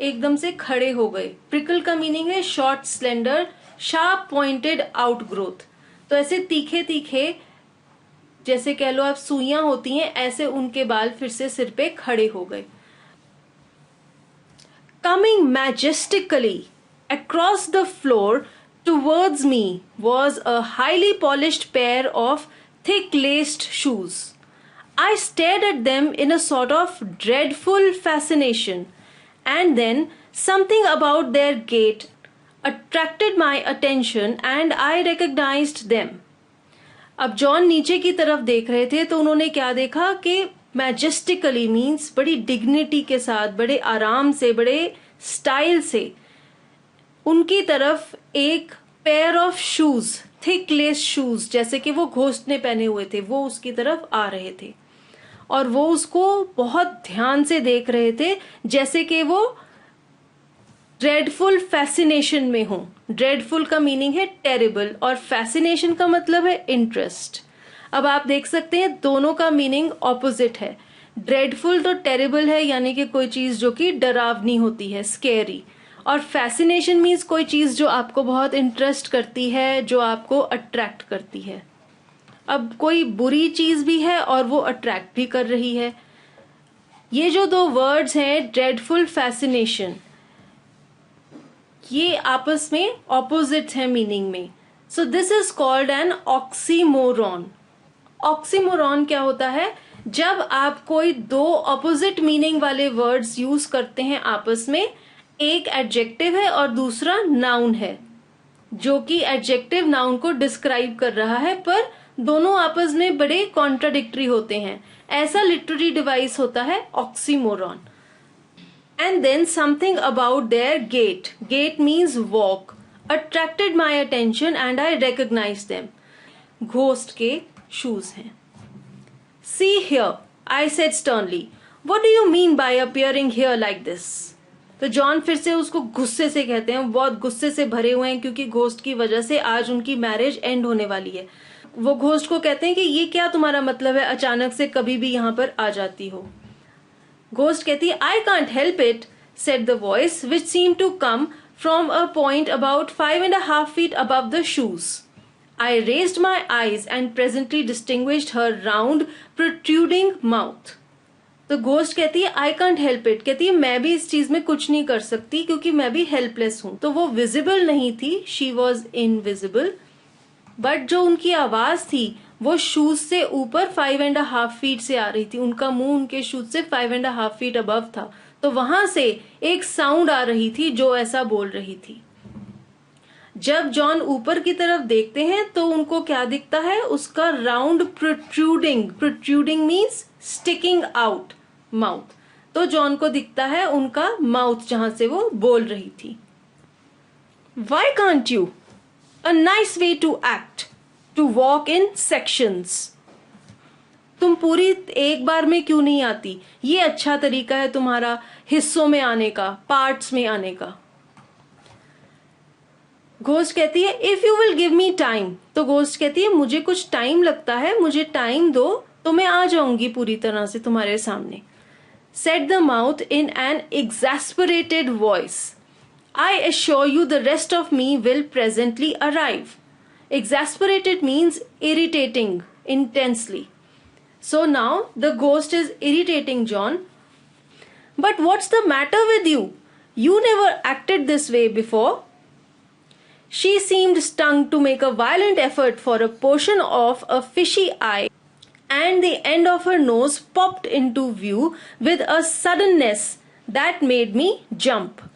एकदम से खड़े हो गए। प्रिकल का मीनिंग है short, slender, sharp pointed out growth. तो ऐसे तीखे तीखे, जैसे कह लो आप सुइयां होती हैं, ऐसे उनके बाल फिर से सिर पे खड़े हो गए। Coming majestically across the floor towards me was a highly polished pair of thick laced shoes. I stared at them in a sort of dreadful fascination. And then something about their gait attracted my attention and I recognized them. अब John नीचे की तरफ देख रहे थे तो उन्होंने क्या देखा कि मैजेस्टिकली मीन्स बड़ी डिग्निटी के साथ, बड़े आराम से, बड़े स्टाइल से उनकी तरफ एक pair of shoes, thick less shoes, जैसे कि वो घोस्ट ने पहने हुए थे, वो उसकी तरफ आ रहे थे और वो उसको बहुत ध्यान से देख रहे थे, जैसे कि वो ड्रेडफुल फैसिनेशन में हो। ड्रेडफुल का मीनिंग है टेरिबल और फैसिनेशन का मतलब है इंटरेस्ट। अब आप देख सकते हैं दोनों का मीनिंग ऑपोजिट है। ड्रेडफुल तो टेरिबल है, यानी कि कोई चीज जो कि डरावनी होती है, स्केरी। और फैसिनेशन मीन्स कोई चीज जो आपको बहुत इंटरेस्ट करती है, जो आपको अट्रैक्ट करती है। अब कोई बुरी चीज भी है और वो अट्रैक्ट भी कर रही है। ये जो दो वर्ड्स हैं, ड्रेडफुल, फैसिनेशन, ये आपस में ऑपोजिट है मीनिंग में। So this is called an oxymoron. Oxymoron क्या होता है? जब आप कोई दो ऑपोजिट मीनिंग वाले वर्ड्स यूज करते हैं आपस में, एक एडजेक्टिव है और दूसरा नाउन है, जो कि एडजेक्टिव नाउन को डिस्क्राइब कर रहा है, पर दोनों आपस में बड़े कॉन्ट्राडिक्टरी होते हैं। ऐसा लिटरेरी डिवाइस होता है oxymoron. And then something about their gait, gait means walk, attracted my attention and I recognise them. Ghost के शूज हैं। See here, I said sternly, what do you mean by appearing here like this? तो John फिर से उसको गुस्से से कहते हैं, बहुत गुस्से से भरे हुए हैं क्योंकि घोस्ट की वजह से आज उनकी मैरिज एंड होने वाली है। वो घोस्ट को कहते हैं कि ये क्या तुम्हारा मतलब है, अचानक से कभी भी यहाँ पर आ जाती हो। घोस्ट कहती है, I can't help it, said the voice which seem to come from a point about 5.5 feet above the shoes. I raised my eyes and presently distinguished her round, protruding mouth. तो ghost कहती है, I can't help it, कहती है मैं भी इस चीज में कुछ नहीं कर सकती क्योंकि मैं भी हेल्पलेस हूं। तो वो विजिबल नहीं थी, शी वॉज इनविजिबल, बट जो उनकी आवाज थी वो शूज से ऊपर 5.5 feet से आ रही थी। उनका मुंह उनके शूज से 5.5 feet अबव था, तो वहां से एक साउंड आ रही थी जो ऐसा बोल रही थी। जब जॉन ऊपर की तरफ देखते हैं तो उनको क्या दिखता है, उसका round protruding, protruding means sticking out mouth. तो जॉन को दिखता है उनका माउथ जहां से वो बोल रही थी। Why can't you, a nice way to act, to walk in sections. तुम पूरी एक बार में क्यों नहीं आती, ये अच्छा तरीका है तुम्हारा हिस्सों में आने का, पार्ट्स में आने का। घोस्ट कहती है, if you will give me time, तो घोस्ट कहती है मुझे कुछ टाइम लगता है, मुझे टाइम दो तो मैं आ जाऊंगी पूरी तरह से तुम्हारे सामने। Said the mouth in an exasperated voice, I assure you the rest of me will presently arrive. Exasperated means irritating intensely. So now the ghost is irritating John. But what's the matter with you? You never acted this way before. She seemed stung to make a violent effort for a portion of a fishy eye, and the end of her nose popped into view with a suddenness that made me jump.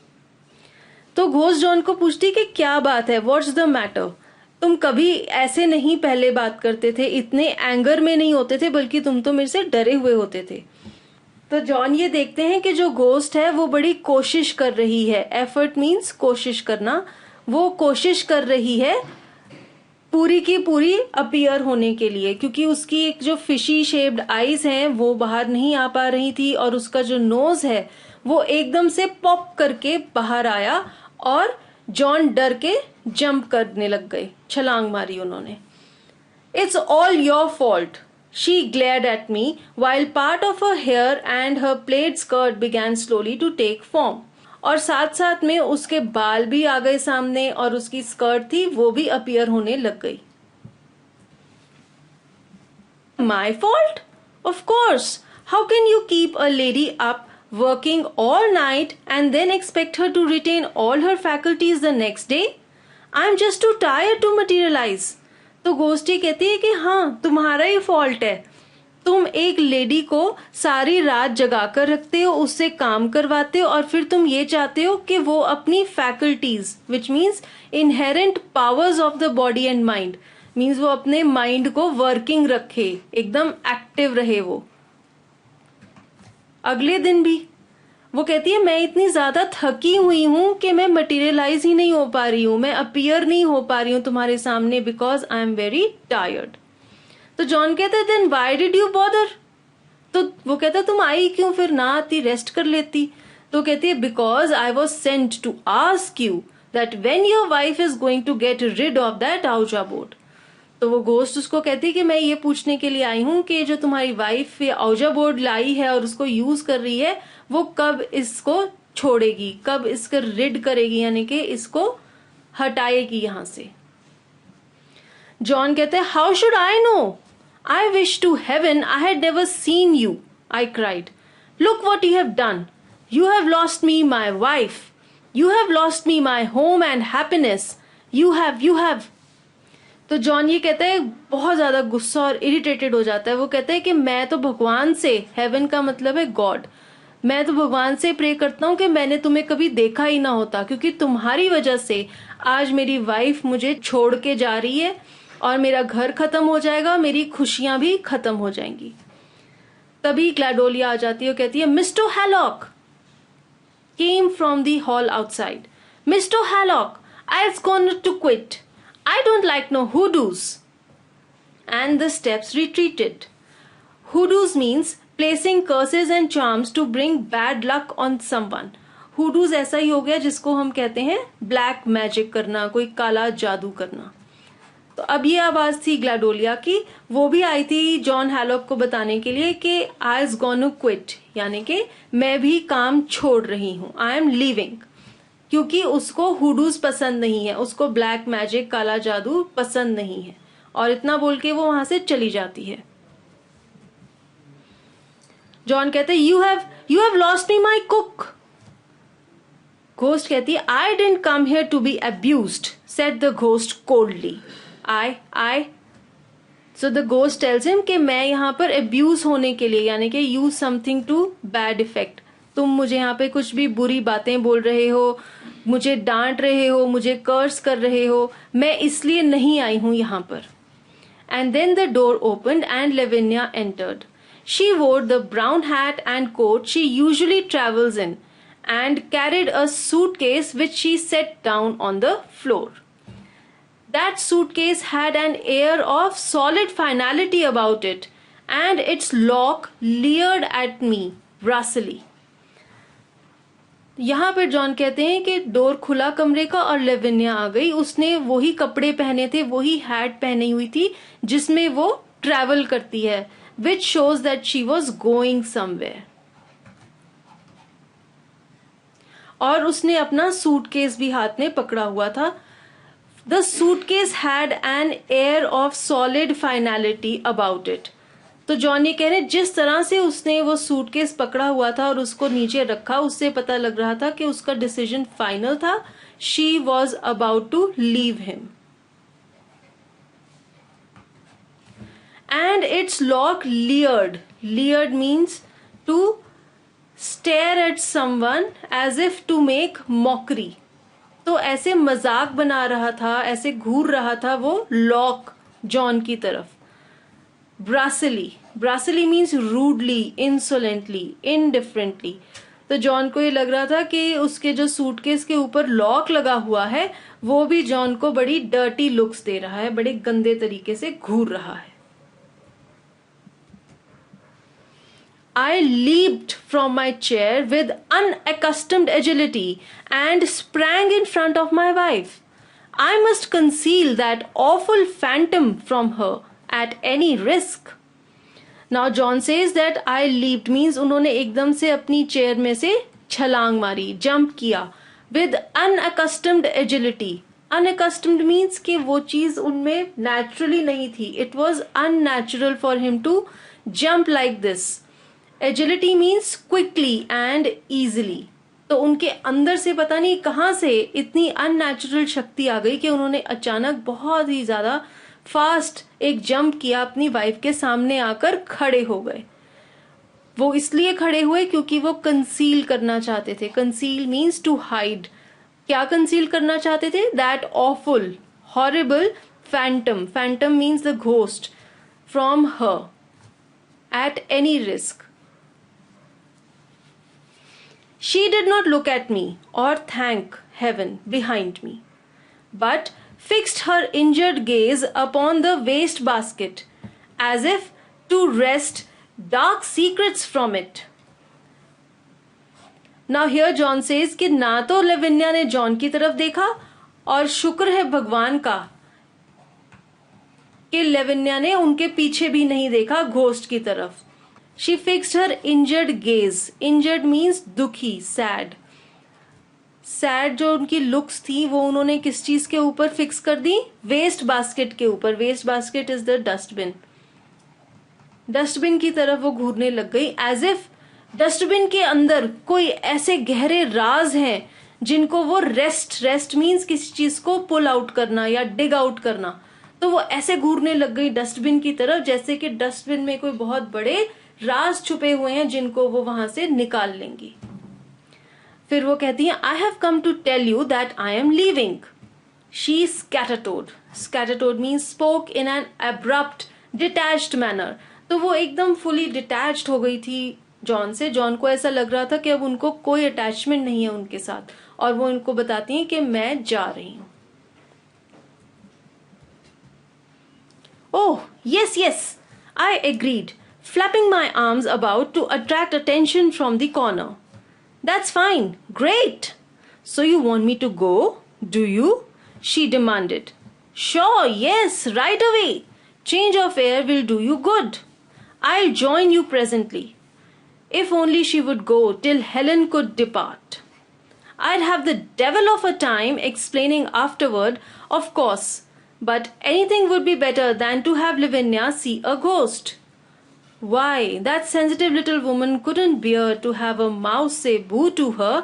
तो ghost John को पूछती कि क्या बात है, What's the matter? तुम कभी ऐसे नहीं पहले बात करते थे, इतने एंगर में नहीं होते थे, बल्कि तुम तो मेरे से डरे हुए होते थे। तो जॉन ये देखते हैं कि जो घोस्ट है वो बड़ी कोशिश कर रही है। एफर्ट मीन्स कोशिश करना। वो कोशिश कर रही है पूरी की पूरी अपीयर होने के लिए, क्योंकि उसकी एक जो फिशी शेप्ड आईज हैं वो बाहर नहीं आ पा रही थी, और उसका जो नोज है वो एकदम से पॉप करके बाहर आया और जॉन डर के जंप करने लग गए, छलांग मारी उन्होंने। It's all your fault, she glared at me while part of her hair and her plaid skirt began slowly to take form. और साथ साथ में उसके बाल भी आ गए सामने और उसकी स्कर्ट थी वो भी अपीयर होने लग गई। My fault? Of course, how can you keep a lady up working all night and then expect her to retain all her faculties the next day? I'm just too tired to materialize. तो गोस्टी कहती है कि हाँ, तुम्हारा ही fault है। तुम एक lady को सारी रात जगा कर रखते हो, उससे काम करवाते हो, और फिर तुम ये चाहते हो कि वो अपनी faculties, which means inherent powers of the body and mind, means वो अपने माइंड को वर्किंग रखे, एकदम एक्टिव रहे वो। अगले दिन भी वो कहती है, मैं इतनी ज्यादा थकी हुई हूं कि मैं मटेरियलाइज ही नहीं हो पा रही हूं, मैं अपीयर नहीं हो पा रही हूं तुम्हारे सामने, because I am very tired. तो जॉन कहता है, then why did you bother? तो वो कहता है, तुम आई क्यों, फिर ना आती, रेस्ट कर लेती। तो कहती है, because I was sent to ask you that when your wife is going to get rid of that Ouija board. तो वो घोस्ट उसको कहती है कि मैं ये पूछने के लिए आई हूं कि जो तुम्हारी वाइफ ये औजा बोर्ड लाई है और उसको यूज कर रही है, वो कब इसको छोड़ेगी, कब इसका रिड करेगी, यानी कि इसको हटाएगी यहां से। जॉन कहते हैं, how should I know? I wish to heaven I had never seen you, I cried. Look what you have done, you have lost me my wife, you have lost me my home and happiness, you have. तो John ये कहता है, बहुत ज्यादा गुस्सा और irritated हो जाता है। वो कहता है कि मैं तो भगवान से, हेवन का मतलब है गॉड, मैं तो भगवान से प्रे करता हूँ कि मैंने तुम्हें कभी देखा ही ना होता, क्योंकि तुम्हारी वजह से आज मेरी वाइफ मुझे छोड़ के जा रही है और मेरा घर खत्म हो जाएगा, मेरी खुशियां भी खत्म हो जाएंगी। तभी ग्लैडोलिया आ जाती है और कहती है, Mister Hallock came from the hall outside. Mister Hallock, I have gone to quit, I don't like no hoodoos. And the steps retreated. Hoodoos means placing curses and charms to bring bad luck on someone. Hoodoos ऐसा ही हो गया जिसको हम कहते हैं black magic करना, कोई काला जादू करना। तो अब ये आवाज थी ग्लैडोलिया की, वो भी आई थी जॉन हैलॉक को बताने के लिए कि आई इज गोना क्विट, यानी कि मैं भी काम छोड़ रही हूं, आई एम लीविंग, क्योंकि उसको हुडूज पसंद नहीं है, उसको ब्लैक मैजिक काला जादू पसंद नहीं है। और इतना बोल के वो वहां से चली जाती है। जॉन कहते you have lost me my cook. Ghost कहती है, I didn't come here to be abused, said the ghost coldly. I so the ghost tells him कि मैं यहाँ पर अब्यूज होने के लिए, यानी कि use something to bad effect, तुम मुझे यहाँ पे कुछ भी बुरी बातें बोल रहे हो, मुझे डांट रहे हो, मुझे कर्स कर रहे हो, मैं इसलिए नहीं आई हूं यहाँ पर। And then the door opened and Lavinia entered. She wore the brown hat and coat she usually travels in and carried a suitcase which she set down on the floor. That suitcase had an air of solid finality about it, and its lock leered at me brassily. यहाँ पर John कहते हैं कि door खुला कमरे का और लेविनिया आ गई। उसने वही कपड़े पहने थे, वही हैट पहनी हुई थी जिसमें वो ट्रैवल करती है, which shows that she was going somewhere. और उसने अपना सूटकेस भी हाथ में पकड़ा हुआ था। The suitcase had an air of solid finality about it. तो जॉन ये कह रहे जिस तरह से उसने वो सूटकेस पकड़ा हुआ था और उसको नीचे रखा, उससे पता लग रहा था कि उसका डिसीजन फाइनल था। She was about to leave him. And its lock leered. Leered means to stare at someone as if to make mockery. तो ऐसे मजाक बना रहा था, ऐसे घूर रहा था वो लॉक जॉन की तरफ। ब्रासिली, ब्रासिली मीन्स रूडली, इंसोलेंटली, इनडिफरेंटली। तो जॉन को ये लग रहा था कि उसके जो सूटकेस के ऊपर लॉक लगा हुआ है वो भी जॉन को बड़ी डर्टी लुक्स दे रहा है, बड़े गंदे तरीके से घूर रहा है। I leaped from my chair with unaccustomed agility and sprang in front of my wife. I must conceal that awful phantom from her at any risk. Now John says that I leaped means उन्होंने एकदम से अपनी chair में से छलांग मारी, jump किया, with unaccustomed agility. Unaccustomed means कि वो चीज उनमें naturally नहीं थी. It was unnatural for him to jump like this. Agility means quickly and easily. तो उनके अंदर से पता नहीं कहां से इतनी अननेचुरल शक्ति आ गई कि उन्होंने अचानक बहुत ही ज्यादा फास्ट एक जंप किया, अपनी वाइफ के सामने आकर खड़े हो गए। वो इसलिए खड़े हुए क्योंकि वो कंसील करना चाहते थे। Conceal means to hide. क्या कंसील करना चाहते थे? That awful horrible phantom, phantom means the ghost, from her at any risk. She did not look at me or thank heaven behind me, but fixed her injured gaze upon the waste basket as if to wrest dark secrets from it. Now here John says कि ना तो लेविनिया ने John की तरफ देखा और शुक्र है भगवान का कि लेविनिया ने उनके पीछे भी नहीं देखा घोस्ट की तरफ। She fixed her injured gaze. Injured means दुखी, sad. Sad जो उनकी looks थी वो उन्होंने किस चीज के ऊपर फिक्स कर दी? वेस्ट बास्केट के ऊपर। Waste basket is the dustbin. Dustbin की तरफ वो घूरने लग गई, एज इफ डस्टबिन के अंदर कोई ऐसे गहरे राज हैं जिनको वो रेस्ट मीन्स किसी चीज को पुल आउट करना या डिग आउट करना। तो वो ऐसे घूरने लग गई डस्टबिन की तरफ जैसे कि डस्टबिन में कोई बहुत बड़े राज छुपे हुए हैं जिनको वो वहां से निकाल लेंगी। फिर वो कहती है I have come to tell you that I am leaving. She staccatoed. Staccatoed means spoke in an abrupt detached manner. तो वो एकदम फुली डिटैच्ड हो गई थी जॉन से। जॉन को ऐसा लग रहा था कि अब उनको कोई अटैचमेंट नहीं है उनके साथ, और वो उनको बताती हैं कि मैं जा रही हूं। Oh yes yes, I agreed, flapping my arms about to attract attention from the corner. That's fine, great. So you want me to go, do you? She demanded. Sure, yes, right away. Change of air will do you good. I'll join you presently. If only she would go till Helen could depart. I'd have the devil of a time explaining afterward, of course, but anything would be better than to have Lavinia see a ghost. Why, that sensitive little woman couldn't bear to have a mouse say boo to her,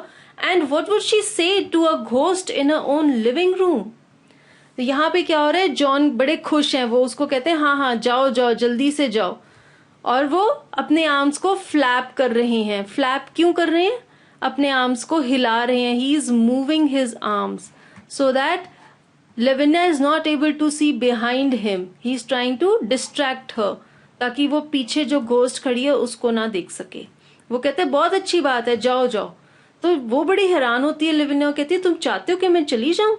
and what would she say to a ghost in her own living room? तो यहाँ पे क्या हो रहा है, John बड़े खुश हैं, वो उसको कहते हैं हाँ हाँ जाओ जाओ जल्दी से जाओ, और वो अपने आर्म्स को फ्लैप कर रहे हैं। फ्लैप क्यों कर रहे हैं? अपने आर्म्स को हिला रहे हैं। He is moving his arms so that Lavinia is not able to see behind him. He is trying to distract her, ताकि वो पीछे जो घोस्ट खड़ी है उसको ना देख सके। वो कहते हैं बहुत अच्छी बात है, जाओ जाओ। तो वो बड़ी हैरान होती है लेविनिया, कहती है तुम चाहते हो कि मैं चली जाऊं?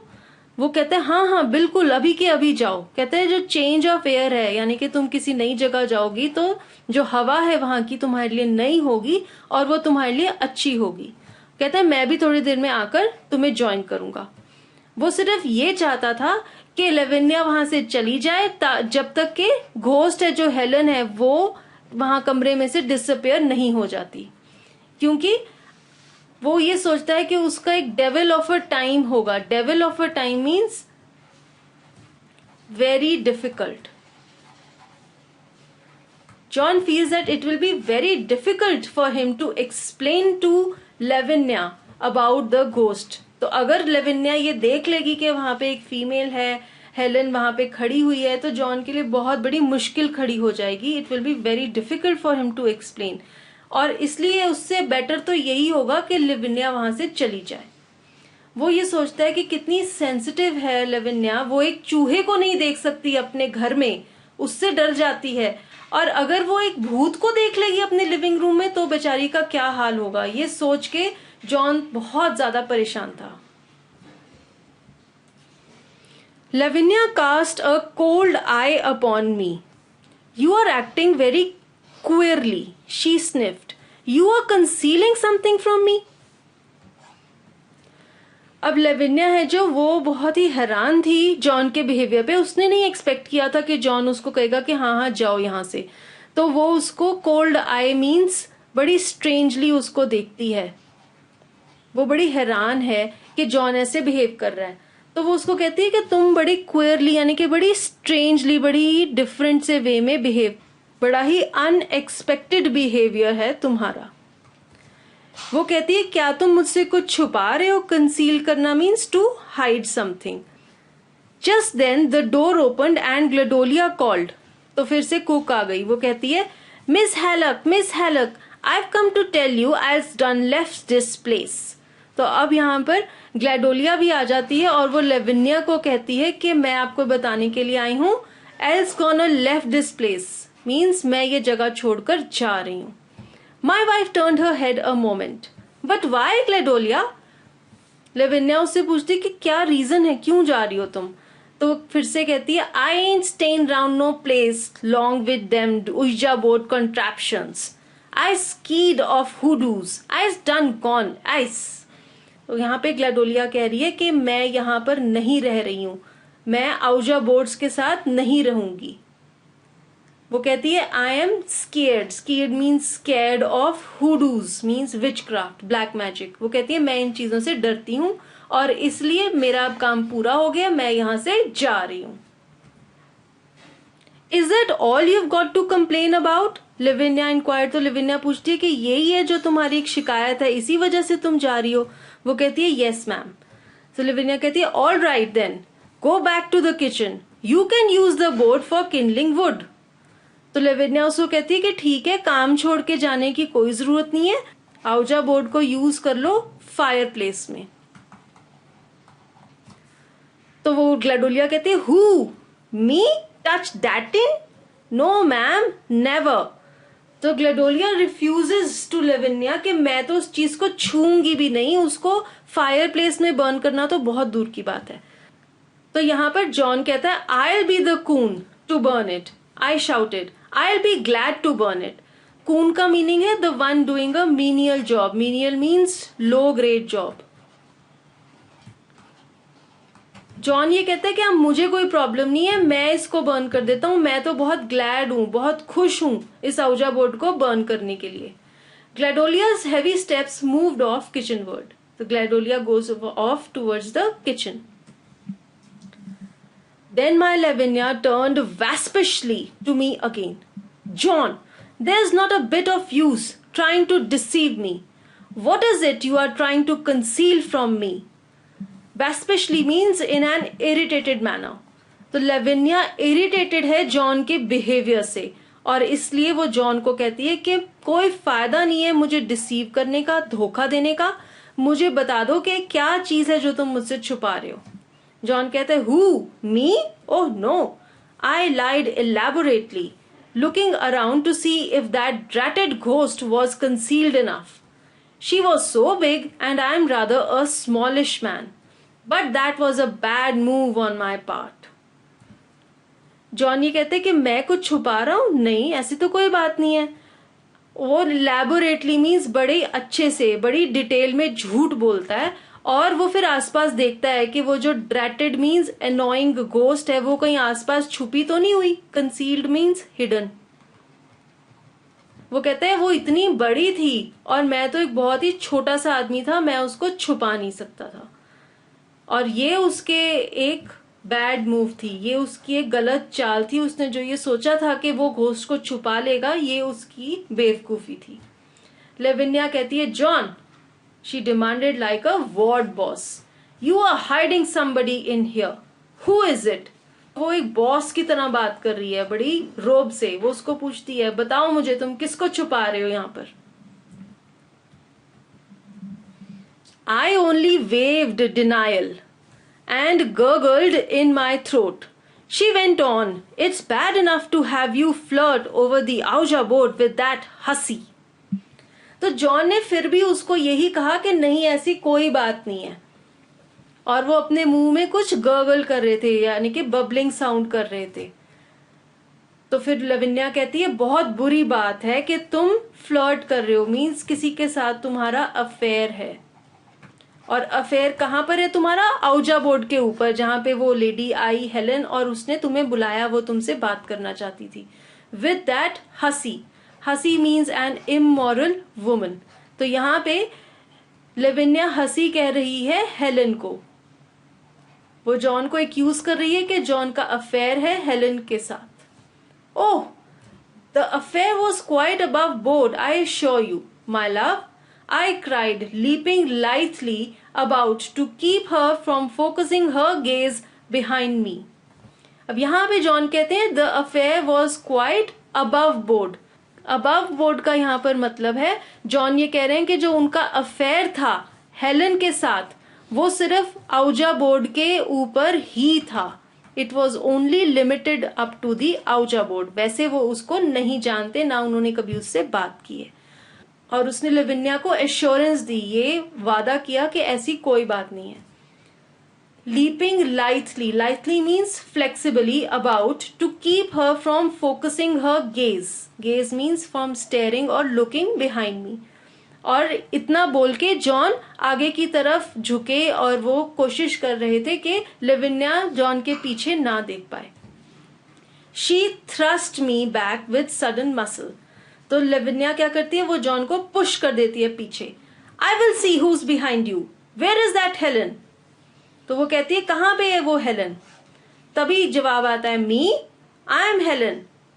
वो कहते हैं हाँ हाँ बिल्कुल, अभी के अभी जाओ। कहते हैं जो चेंज ऑफ एयर है, यानी कि तुम किसी नई जगह जाओगी तो जो हवा है वहां की तुम्हारे लिए नई होगी और वो तुम्हारे लिए अच्छी होगी। कहते हैं मैं भी थोड़ी देर में आकर तुम्हें ज्वाइन करूंगा। वो सिर्फ ये चाहता था कि लेविनिया वहां से चली जाए जब तक कि घोस्ट है जो हेलन है वो वहां कमरे में से डिसअपियर नहीं हो जाती, क्योंकि वो ये सोचता है कि उसका एक डेविल ऑफ अ टाइम होगा। Devil of a time means very difficult. John feels that it will be very difficult for him to explain to Lavinia about the ghost. तो अगर लेविनिया ये देख लेगी कि वहां पे एक फीमेल है, हेलन वहां पे खड़ी हुई है, तो जॉन के लिए बहुत बड़ी मुश्किल खड़ी हो जाएगी। It will be very difficult for him to explain, और इसलिए उससे बेटर तो यही होगा कि लेविनिया वहां से चली जाए। वो ये सोचता है कि कितनी सेंसिटिव है लेविनिया, वो एक चूहे को नहीं देख सकती अपने घर में, उससे डर जाती है, और अगर वो एक भूत को देख लेगी अपने लिविंग रूम में तो बेचारी का क्या हाल होगा। ये सोच के जॉन बहुत ज्यादा परेशान था। Lavinia cast a cold eye upon me. You are acting very queerly, she sniffed. You are concealing something from me? अब लेविनिया है जो, वो बहुत ही हैरान थी जॉन के बिहेवियर पे। उसने नहीं एक्सपेक्ट किया था कि जॉन उसको कहेगा कि हाँ हाँ जाओ यहाँ से। तो वो उसको कोल्ड आई मीन्स बड़ी स्ट्रेंजली उसको देखती है। वो बड़ी हैरान है कि जॉन ऐसे बिहेव कर रहा है। तो वो उसको कहती है कि तुम बड़ी क्वियरली यानी कि बड़ी स्ट्रेंजली, बड़ी डिफरेंट से वे में बिहेव, बड़ा ही अनएक्सपेक्टेड बिहेवियर है तुम्हारा। वो कहती है क्या तुम मुझसे कुछ छुपा रहे हो? कंसील करना means to hide something. Just then the door opened and Gladiola called. तो फिर से कुक आ गई। वो कहती है Miss Hallock, I have come to tell you I have done left this place. तो अब यहाँ पर ग्लेडोलिया भी आ जाती है और वो लेविनिया को कहती है कि मैं आपको बताने के लिए आई हूँ, else gone left this place means मैं ये जगह छोड़कर जा रही हूँ। My wife turned her head a moment, but why Gladiola? Lavinia उससे पूछती कि क्या रीजन है, क्यों जा रही हो तुम? तो फिर से कहती है I ain't staying round no place long with them Ouija board contraptions, I skeered of hoodoos, I done gone ice. तो यहाँ पे ग्लेडोलिया कह रही है कि मैं यहाँ पर नहीं रह रही हूं, मैं आउजा बोर्ड्स के साथ नहीं रहूंगी। वो कहती है I am scared means scared of hoodoos means witchcraft, black magic. वो कहती है मैं इन चीजों से डरती हूं और इसलिए मेरा काम पूरा हो गया, मैं यहां से जा रही हूं। Is that all you got to complain about? Lavinia inquired. तो लेविनिया पूछती है कि यही है जो तुम्हारी एक शिकायत है, इसी वजह से तुम जा रही हो? वो कहती है यस मैम। तो लेविनिया कहती है all right then go back to the kitchen, you can use the board for kindling wood. तो लेविनिया उसको कहती है कि ठीक है, काम छोड़ के जाने की कोई जरूरत नहीं है, आउजा बोर्ड को यूज कर लो फायर प्लेस में। तो वो ग्लैडोलिया कहती है, who me touch that thing, no ma'am never. तो ग्लैडोलिया रिफ्यूजेस टू लेविनिया कि मैं तो उस चीज को छूंगी भी नहीं, उसको फायर प्लेस में बर्न करना तो बहुत दूर की बात है। तो यहां पर जॉन कहता है, I will be the coon to burn it, I shouted, I will be glad to burn it. Coon का मीनिंग है the one doing a menial job, menial means low grade job. John ये कहता है कि अब मुझे कोई problem नहीं है, मैं इसको बर्न कर देता हूं, मैं तो बहुत ग्लैड हूं, बहुत खुश हूं इस आउजा बोर्ड को बर्न करने के लिए। ग्लैडोलिया's heavy steps moved off kitchenward. The Gladolia goes off towards the kitchen. Then my Lavinia turned waspishly to me again. John, there's not a bit of use trying to deceive me. What is it you are trying to conceal from me? Waspishly means in an irritated manner. तो लेविनिया irritated है John के behaviour से, और इसलिए वो John को कहती है कि कोई फायदा नहीं है मुझे डिसीव करने का, धोखा देने का, मुझे बता दो कि क्या चीज है जो तुम मुझसे छुपा रहे हो। जॉन कहता है, who me, oh no, I lied elaborately, looking around to see if that dratted ghost was concealed enough. She was so big and I am rather a smallish man, but that was a bad move on my part. John ये कहते कि मैं कुछ छुपा रहा हूं, नहीं ऐसी तो कोई बात नहीं है। वो लैबोरेटली मीन्स बड़े अच्छे से, बड़ी डिटेल में झूठ बोलता है, और वो फिर आसपास देखता है कि वो जो ड्रैटेड मीन्स एनोइंग घोस्ट है वो कहीं आसपास छुपी तो नहीं हुई। Concealed means hidden. वो कहता है वो इतनी बड़ी थी और मैं तो एक बहुत ही छोटा सा आदमी था, मैं उसको छुपा नहीं सकता था, और ये उसके एक बैड मूव थी, ये उसकी एक गलत चाल थी। उसने जो ये सोचा था कि वो घोस्ट को छुपा लेगा, ये उसकी बेवकूफी थी। लेविनिया कहती है, John, she demanded like a ward boss, you are hiding somebody in here, who is it. वो एक बॉस की तरह बात कर रही है, बड़ी रोब से। वो उसको पूछती है, बताओ मुझे तुम किसको छुपा रहे हो यहां पर। I only waived denial and gurgled in my throat. She went on, it's bad enough to have you flirt over the Ouija board with that hussy. तो जॉन ने फिर भी उसको यही कहा कि नहीं ऐसी कोई बात नहीं है, और वो अपने मुंह में कुछ गर्गल कर रहे थे, यानी कि बबलिंग साउंड कर रहे थे। तो फिर लविन्या कहती है, बहुत बुरी बात है कि तुम फ्लर्ट कर रहे हो, मीन्स किसी के साथ तुम्हारा अफेयर है। और अफेयर कहां पर है तुम्हारा? आउजा बोर्ड के ऊपर, जहां पे वो लेडी आई हेलन और उसने तुम्हें बुलाया, वो तुमसे बात करना चाहती थी। विद दैट हसी, हसी मीन्स एन इमोरल वुमन। तो यहाँ पे लेविनिया हसी कह रही है हेलन को, वो जॉन को एक्यूज कर रही है कि जॉन का अफेयर है हेलन के साथ। Oh, the affair was quite above board, I assure you my love, I cried, leaping lithely about to keep her from focusing her gaze behind me. अब यहाँ पे जॉन कहते हैं the affair was quite above board. above board का यहाँ पर मतलब है, जॉन ये कह रहे हैं कि जो उनका अफेयर था हेलन के साथ, वो सिर्फ आउजा बोर्ड के ऊपर ही था। It was only limited up to the Ouija board. वैसे वो उसको नहीं जानते, ना उन्होंने कभी उससे बात की है। और उसने लविन्या को एश्योरेंस दी, ये वादा किया कि ऐसी कोई बात नहीं है। Leaping lightly, lightly means flexibly about to keep her from focusing her gaze, gaze means from staring और लुकिंग बिहाइंड मी। और इतना बोल के जॉन आगे की तरफ झुके और वो कोशिश कर रहे थे कि लविन्या जॉन के पीछे ना देख पाए। She thrust me back with sudden muscle, तो लविन्या क्या करती है, वो जॉन को पुश कर देती है पीछे। I will see who's behind you, where is that Helen. तो वो कहती है कहां पे है वो हेलन। तभी जवाब आता है, me, I am Helen,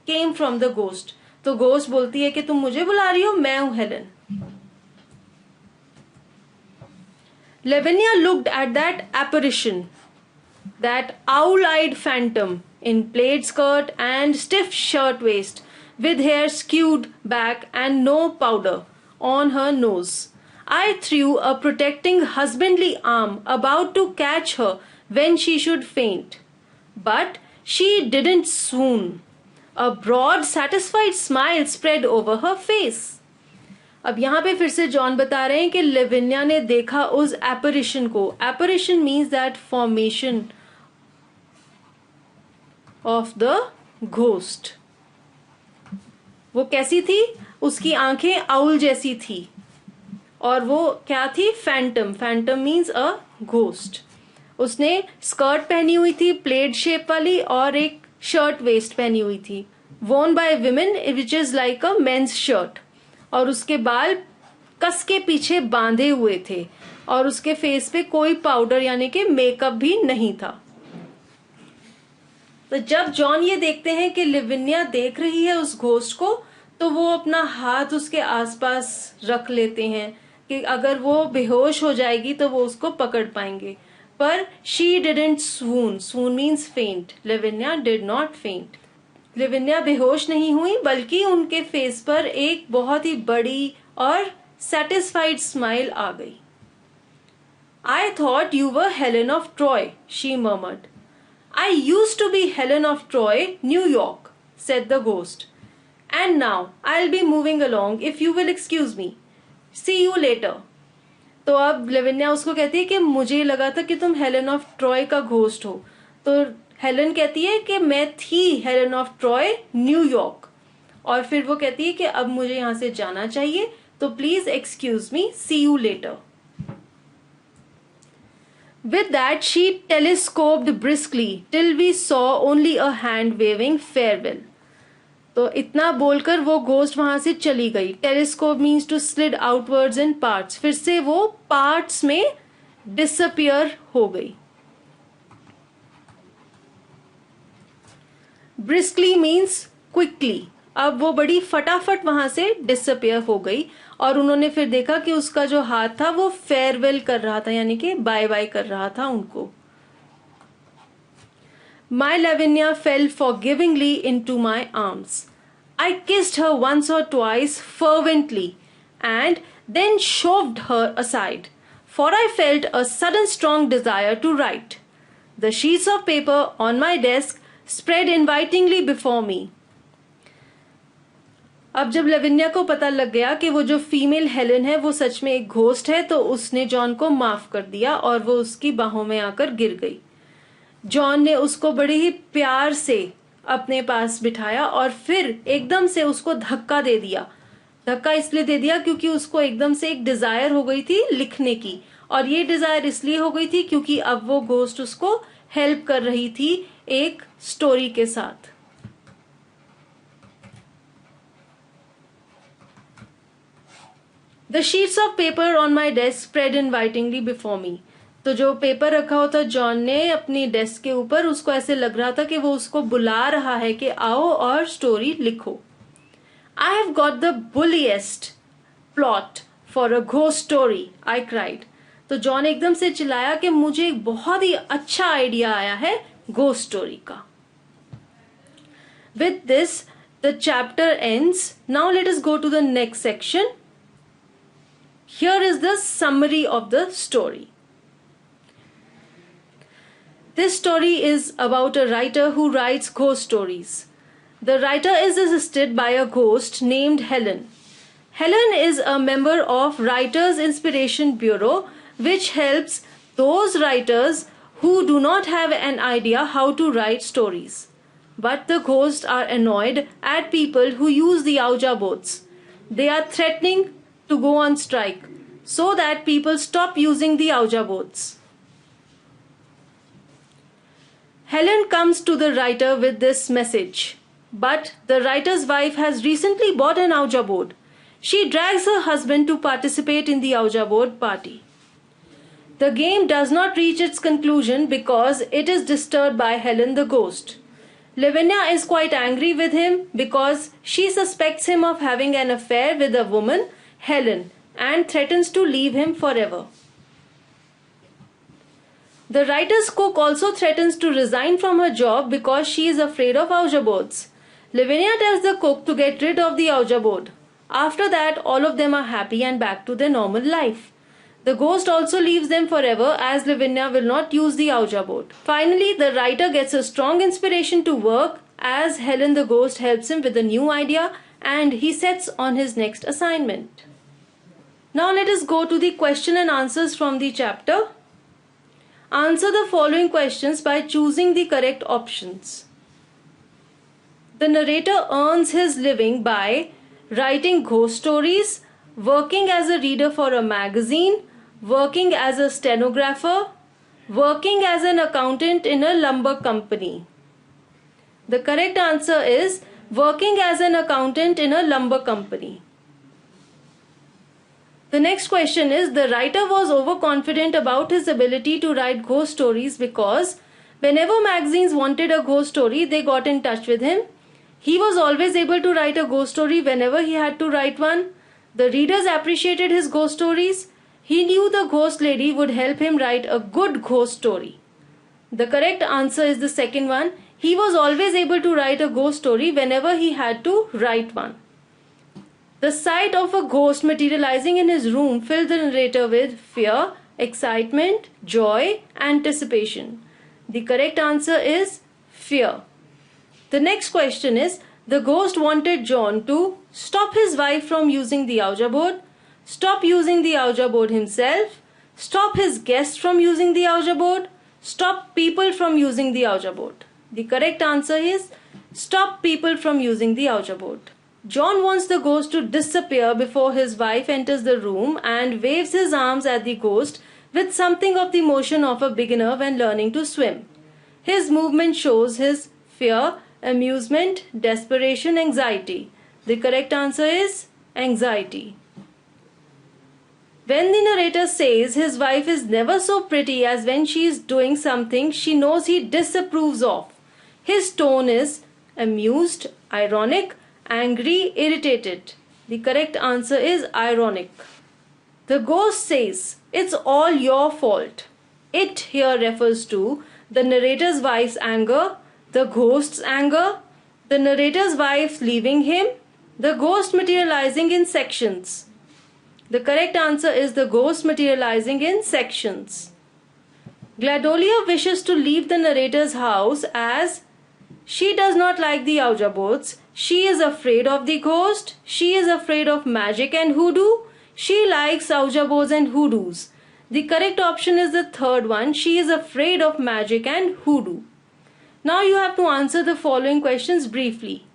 came from the ghost. तो गोस्ट बोलती है कि तुम मुझे बुला रही हो, मैं हूं Helen. Lavinia looked at that apparition, that owl-eyed phantom in plaid skirt and stiff shirt waist, with hair skewed back and no powder on her nose. I threw a protecting husbandly arm about to catch her when she should faint. But she didn't swoon. A broad, satisfied smile spread over her face. अब यहाँ पे फिर से John बता रहे हैं कि लेविनिया ने देखा उस एपरिशन को. एपरिशन means that formation of the ghost. वो कैसी थी? उसकी आंखें आउल जैसी थी और वो क्या थी? Phantom. Phantom means a ghost. उसने स्कर्ट पहनी हुई थी प्लेड शेप वाली और एक शर्ट वेस्ट पहनी हुई थी, worn by women which is like a men's shirt. और उसके बाल कस के पीछे बांधे हुए थे और उसके फेस पे कोई पाउडर यानी कि मेकअप भी नहीं था. तो जब जॉन ये देखते हैं कि लेविनिया देख रही है उस घोस्ट को, तो वो अपना हाथ उसके आसपास रख लेते हैं कि अगर वो बेहोश हो जाएगी तो वो उसको पकड़ पाएंगे. पर she didn't swoon. swoon means फेंट. लेविनिया डिड नॉट फेंट. लेविनिया बेहोश नहीं हुई, बल्कि उनके फेस पर एक बहुत ही बड़ी और सेटिस्फाइड स्माइल आ गई. I thought you were Helen of Troy, she murmured. I used to be Helen of Troy, New York, said the ghost. And now I'll be moving along if you will excuse me. See you later. तो अब लेविनिया उसको कहती है कि मुझे लगा था कि तुम हेलन ऑफ ट्रॉय का घोस्ट हो. तो हेलन कहती है कि मैं थी हेलन ऑफ ट्रॉय, न्यूयॉर्क. और फिर वो कहती है कि अब मुझे यहां से जाना चाहिए, तो please excuse me, see you later. With that, she telescoped briskly till we saw only a hand waving farewell. तो इतना बोलकर वो घोस्ट वहां से चली गई. Telescope means to slid outwards in parts. फिर से वो पार्ट्स में डिसअपियर हो गई. Briskly means quickly. अब वो बड़ी फटाफट वहां से डिसअपियर हो गई और उन्होंने फिर देखा कि उसका जो हाथ था वो फेयरवेल कर रहा था, यानी कि बाय बाय कर रहा था उनको. My Lavinia fell forgivingly into my arms. I kissed her once or twice fervently and then shoved her aside, for I felt a sudden strong desire to write. The sheets of paper on my desk spread invitingly before me. अब जब लेविनिया को पता लग गया कि वो जो female Helen है वो सच में एक घोस्ट है, तो उसने जॉन को माफ कर दिया और वो उसकी बाहों में आकर गिर गई. जॉन ने उसको बड़े ही प्यार से अपने पास बिठाया और फिर एकदम से उसको धक्का दे दिया. धक्का इसलिए दे दिया क्योंकि उसको एकदम से एक डिजायर हो गई थी लिखने की, और ये डिजायर इसलिए हो गई थी क्योंकि अब वो घोस्ट उसको हेल्प कर रही थी एक स्टोरी के साथ. The sheets of paper on my desk spread invitingly before me. तो जो पेपर रखा होता था जॉन ने अपनी डेस्क के ऊपर, उसको ऐसे लग रहा था कि वो उसको बुला रहा है कि आओ और स्टोरी लिखो. I have got the bulliest plot for a ghost story, I cried. तो जॉन एकदम से चिल्लाया कि मुझे एक बहुत ही अच्छा आइडिया आया है घोस्ट स्टोरी का. With this, the chapter ends. Now let us go to the next section. Here is the summary of the story. This story is about a writer who writes ghost stories. The writer is assisted by a ghost named Helen. Helen is a member of Writers Inspiration Bureau, which helps those writers who do not have an idea how to write stories. But the ghosts are annoyed at people who use the Ouija boards. They are threatening to go on strike so that people stop using the Ouija boards. Helen comes to the writer with this message, but the writer's wife has recently bought an Ouija board. She drags her husband to participate in the Ouija board party. The game does not reach its conclusion because it is disturbed by Helen the ghost. Lavinia is quite angry with him because she suspects him of having an affair with a woman, Helen, and threatens to leave him forever. The writer's cook also threatens to resign from her job because she is afraid of Ouija boards. Lavinia tells the cook to get rid of the Ouija board. After that, all of them are happy and back to their normal life. The ghost also leaves them forever as Lavinia will not use the Ouija board. Finally, the writer gets a strong inspiration to work as Helen the ghost helps him with a new idea and he sets on his next assignment. Now let us go to the question and answers from the chapter. Answer the following questions by choosing the correct options. The narrator earns his living by writing ghost stories, working as a reader for a magazine, working as a stenographer, working as an accountant in a lumber company. The correct answer is working as an accountant in a lumber company. The next question is, the writer was overconfident about his ability to write ghost stories because whenever magazines wanted a ghost story, they got in touch with him. He was always able to write a ghost story whenever he had to write one. The readers appreciated his ghost stories. He knew the ghost lady would help him write a good ghost story. The correct answer is the second one. He was always able to write a ghost story whenever he had to write one. The sight of a ghost materializing in his room filled the narrator with fear, excitement, joy, anticipation. The correct answer is fear. The next question is, the ghost wanted John to stop his wife from using the Ouija board, stop using the Ouija board himself, stop his guests from using the Ouija board, stop people from using the Ouija board. The correct answer is stop people from using the Ouija board. John wants the ghost to disappear before his wife enters the room and waves his arms at the ghost with something of the motion of a beginner when learning to swim. His movement shows his fear, amusement, desperation, anxiety. The correct answer is anxiety. When the narrator says his wife is never so pretty as when she is doing something she knows he disapproves of, his tone is amused, ironic, angry, irritated. The correct answer is ironic. The ghost says, "It's all your fault." It here refers to the narrator's wife's anger, the ghost's anger, the narrator's wife leaving him, the ghost materializing in sections. The correct answer is the ghost materializing in sections. Gladolia wishes to leave the narrator's house as she does not like the Ouija boards, she is afraid of the ghost, she is afraid of magic and hoodoo, she likes Ouija boards and hoodoos. The correct option is the third one, she is afraid of magic and hoodoo. Now you have to answer the following questions briefly.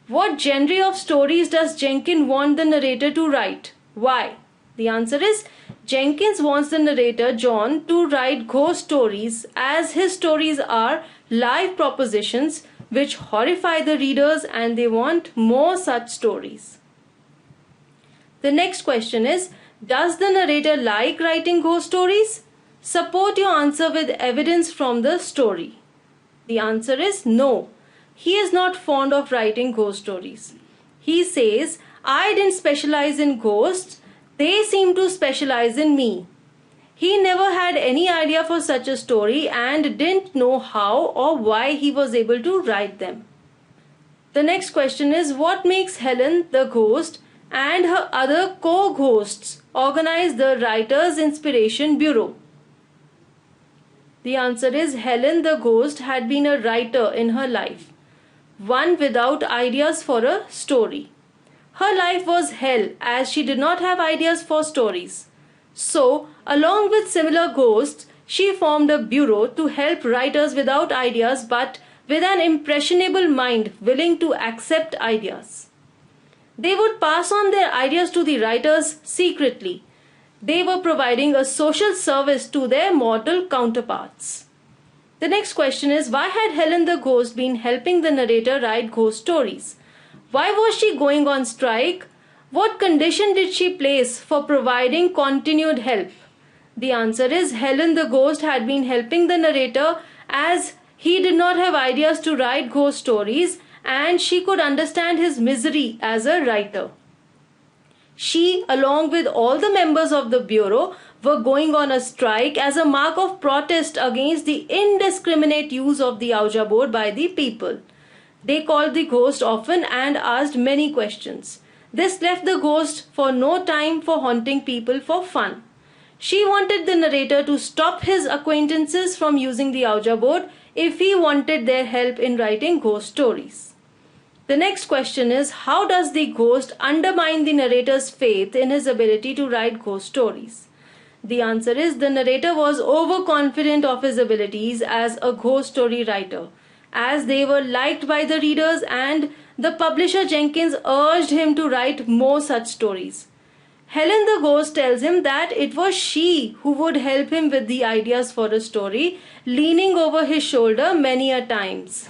What genre of stories does Jenkins want the narrator to write? Why? The answer is Jenkins wants the narrator John to write ghost stories as his stories are live propositions which horrify the readers and they want more such stories. The next question is, does the narrator like writing ghost stories? Support your answer with evidence from the story. The answer is no. He is not fond of writing ghost stories. He says, I didn't specialize in ghosts, they seem to specialize in me. He never had any idea for such a story and didn't know how or why he was able to write them. The next question is, what makes Helen the ghost and her other co-ghosts organize the Writer's Inspiration Bureau? The answer is Helen the ghost had been a writer in her life, one without ideas for a story. Her life was hell as she did not have ideas for stories. So, along with similar ghosts, she formed a bureau to help writers without ideas but with an impressionable mind willing to accept ideas. They would pass on their ideas to the writers secretly. They were providing a social service to their mortal counterparts. The next question is, why had Helen the ghost been helping the narrator write ghost stories? Why was she going on strike? What condition did she place for providing continued help? The answer is Helen the ghost had been helping the narrator as he did not have ideas to write ghost stories and she could understand his misery as a writer. She, along with all the members of the bureau, were going on a strike as a mark of protest against the indiscriminate use of the Ouija board by the people. They called the ghost often and asked many questions. This left the ghost for no time for haunting people for fun. She wanted the narrator to stop his acquaintances from using the Ouija board if he wanted their help in writing ghost stories. The next question is, how does the ghost undermine the narrator's faith in his ability to write ghost stories? The answer is, the narrator was overconfident of his abilities as a ghost story writer, as they were liked by the readers, and the publisher Jenkins urged him to write more such stories. Helen the ghost tells him that it was she who would help him with the ideas for a story, leaning over his shoulder many a times.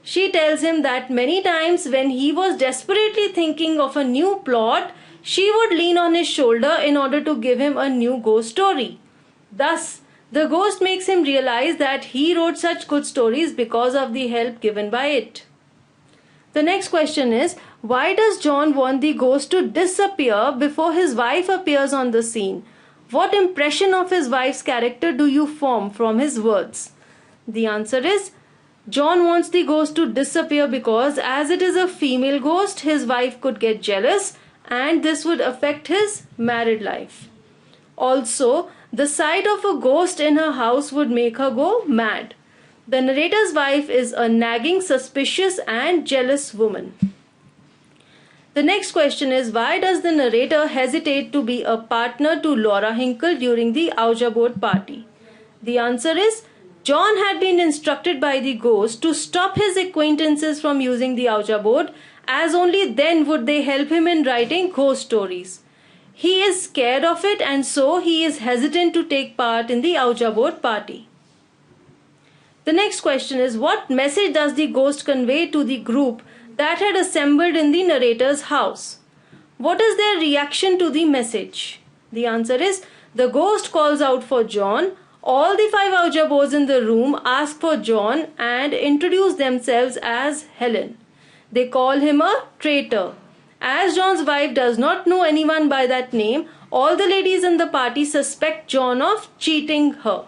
She tells him that many times when he was desperately thinking of a new plot, she would lean on his shoulder in order to give him a new ghost story. Thus, the ghost makes him realize that he wrote such good stories because of the help given by it. The next question is, why does John want the ghost to disappear before his wife appears on the scene? What impression of his wife's character do you form from his words? The answer is, John wants the ghost to disappear because as it is a female ghost, his wife could get jealous and this would affect his married life. Also, the sight of a ghost in her house would make her go mad. The narrator's wife is a nagging, suspicious and jealous woman. The next question is, why does the narrator hesitate to be a partner to Laura Hinkle during the Ouija board party? The answer is, John had been instructed by the ghost to stop his acquaintances from using the Ouija board, as only then would they help him in writing ghost stories. He is scared of it and so he is hesitant to take part in the Ouija board party. The next question is, what message does the ghost convey to the group that had assembled in the narrator's house? What is their reaction to the message? The answer is, the ghost calls out for John. All the 5 Ouija boards in the room ask for John and introduce themselves as Helen. They call him a traitor. As John's wife does not know anyone by that name, all the ladies in the party suspect John of cheating her.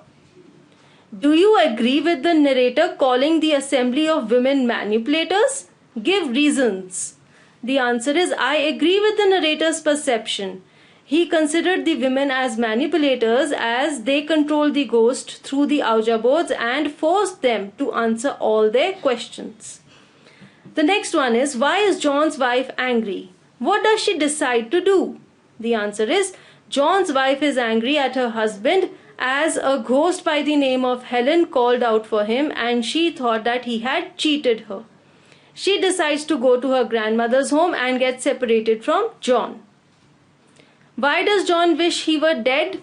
Do you agree with the narrator calling the assembly of women manipulators? Give reasons. The answer is, I agree with the narrator's perception. He considered the women as manipulators as they controlled the ghost through the Ouija boards and forced them to answer all their questions. The next one is, why is John's wife angry? What does she decide to do? The answer is, John's wife is angry at her husband as a ghost by the name of Helen called out for him and she thought that he had cheated her. She decides to go to her grandmother's home and get separated from John. Why does John wish he were dead?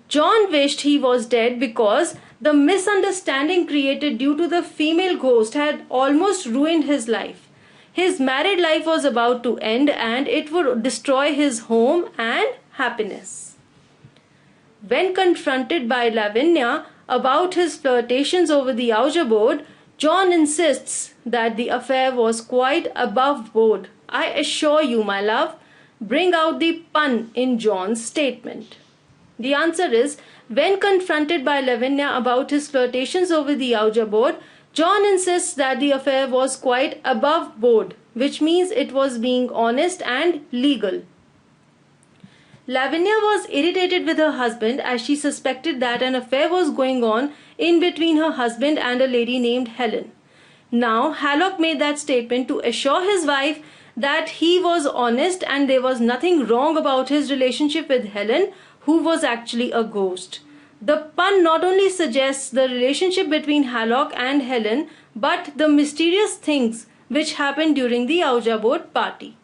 John wished he was dead because the misunderstanding created due to the female ghost had almost ruined his life. His married life was about to end and it would destroy his home and happiness. When confronted by Lavinia about his flirtations over the Ouija board, John insists that the affair was quite above board. I assure you, my love. Bring out the pun in John's statement. The answer is, when confronted by Lavinia about his flirtations over the Ouija board, John insists that the affair was quite above board, which means it was being honest and legal. Lavinia was irritated with her husband as she suspected that an affair was going on in between her husband and a lady named Helen. Now, Hallock made that statement to assure his wife that he was honest and there was nothing wrong about his relationship with Helen, who was actually a ghost. The pun not only suggests the relationship between Hallock and Helen, but the mysterious things which happened during the Ouija board party.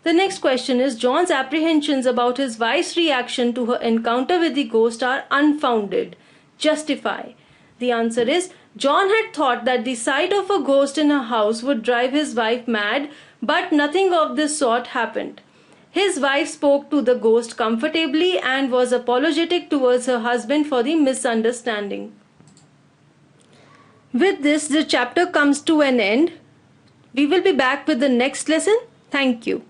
The next question is, John's apprehensions about his wife's reaction to her encounter with the ghost are unfounded. Justify. The answer is, John had thought that the sight of a ghost in her house would drive his wife mad, but nothing of this sort happened. His wife spoke to the ghost comfortably and was apologetic towards her husband for the misunderstanding. With this, the chapter comes to an end. We will be back with the next lesson. Thank you.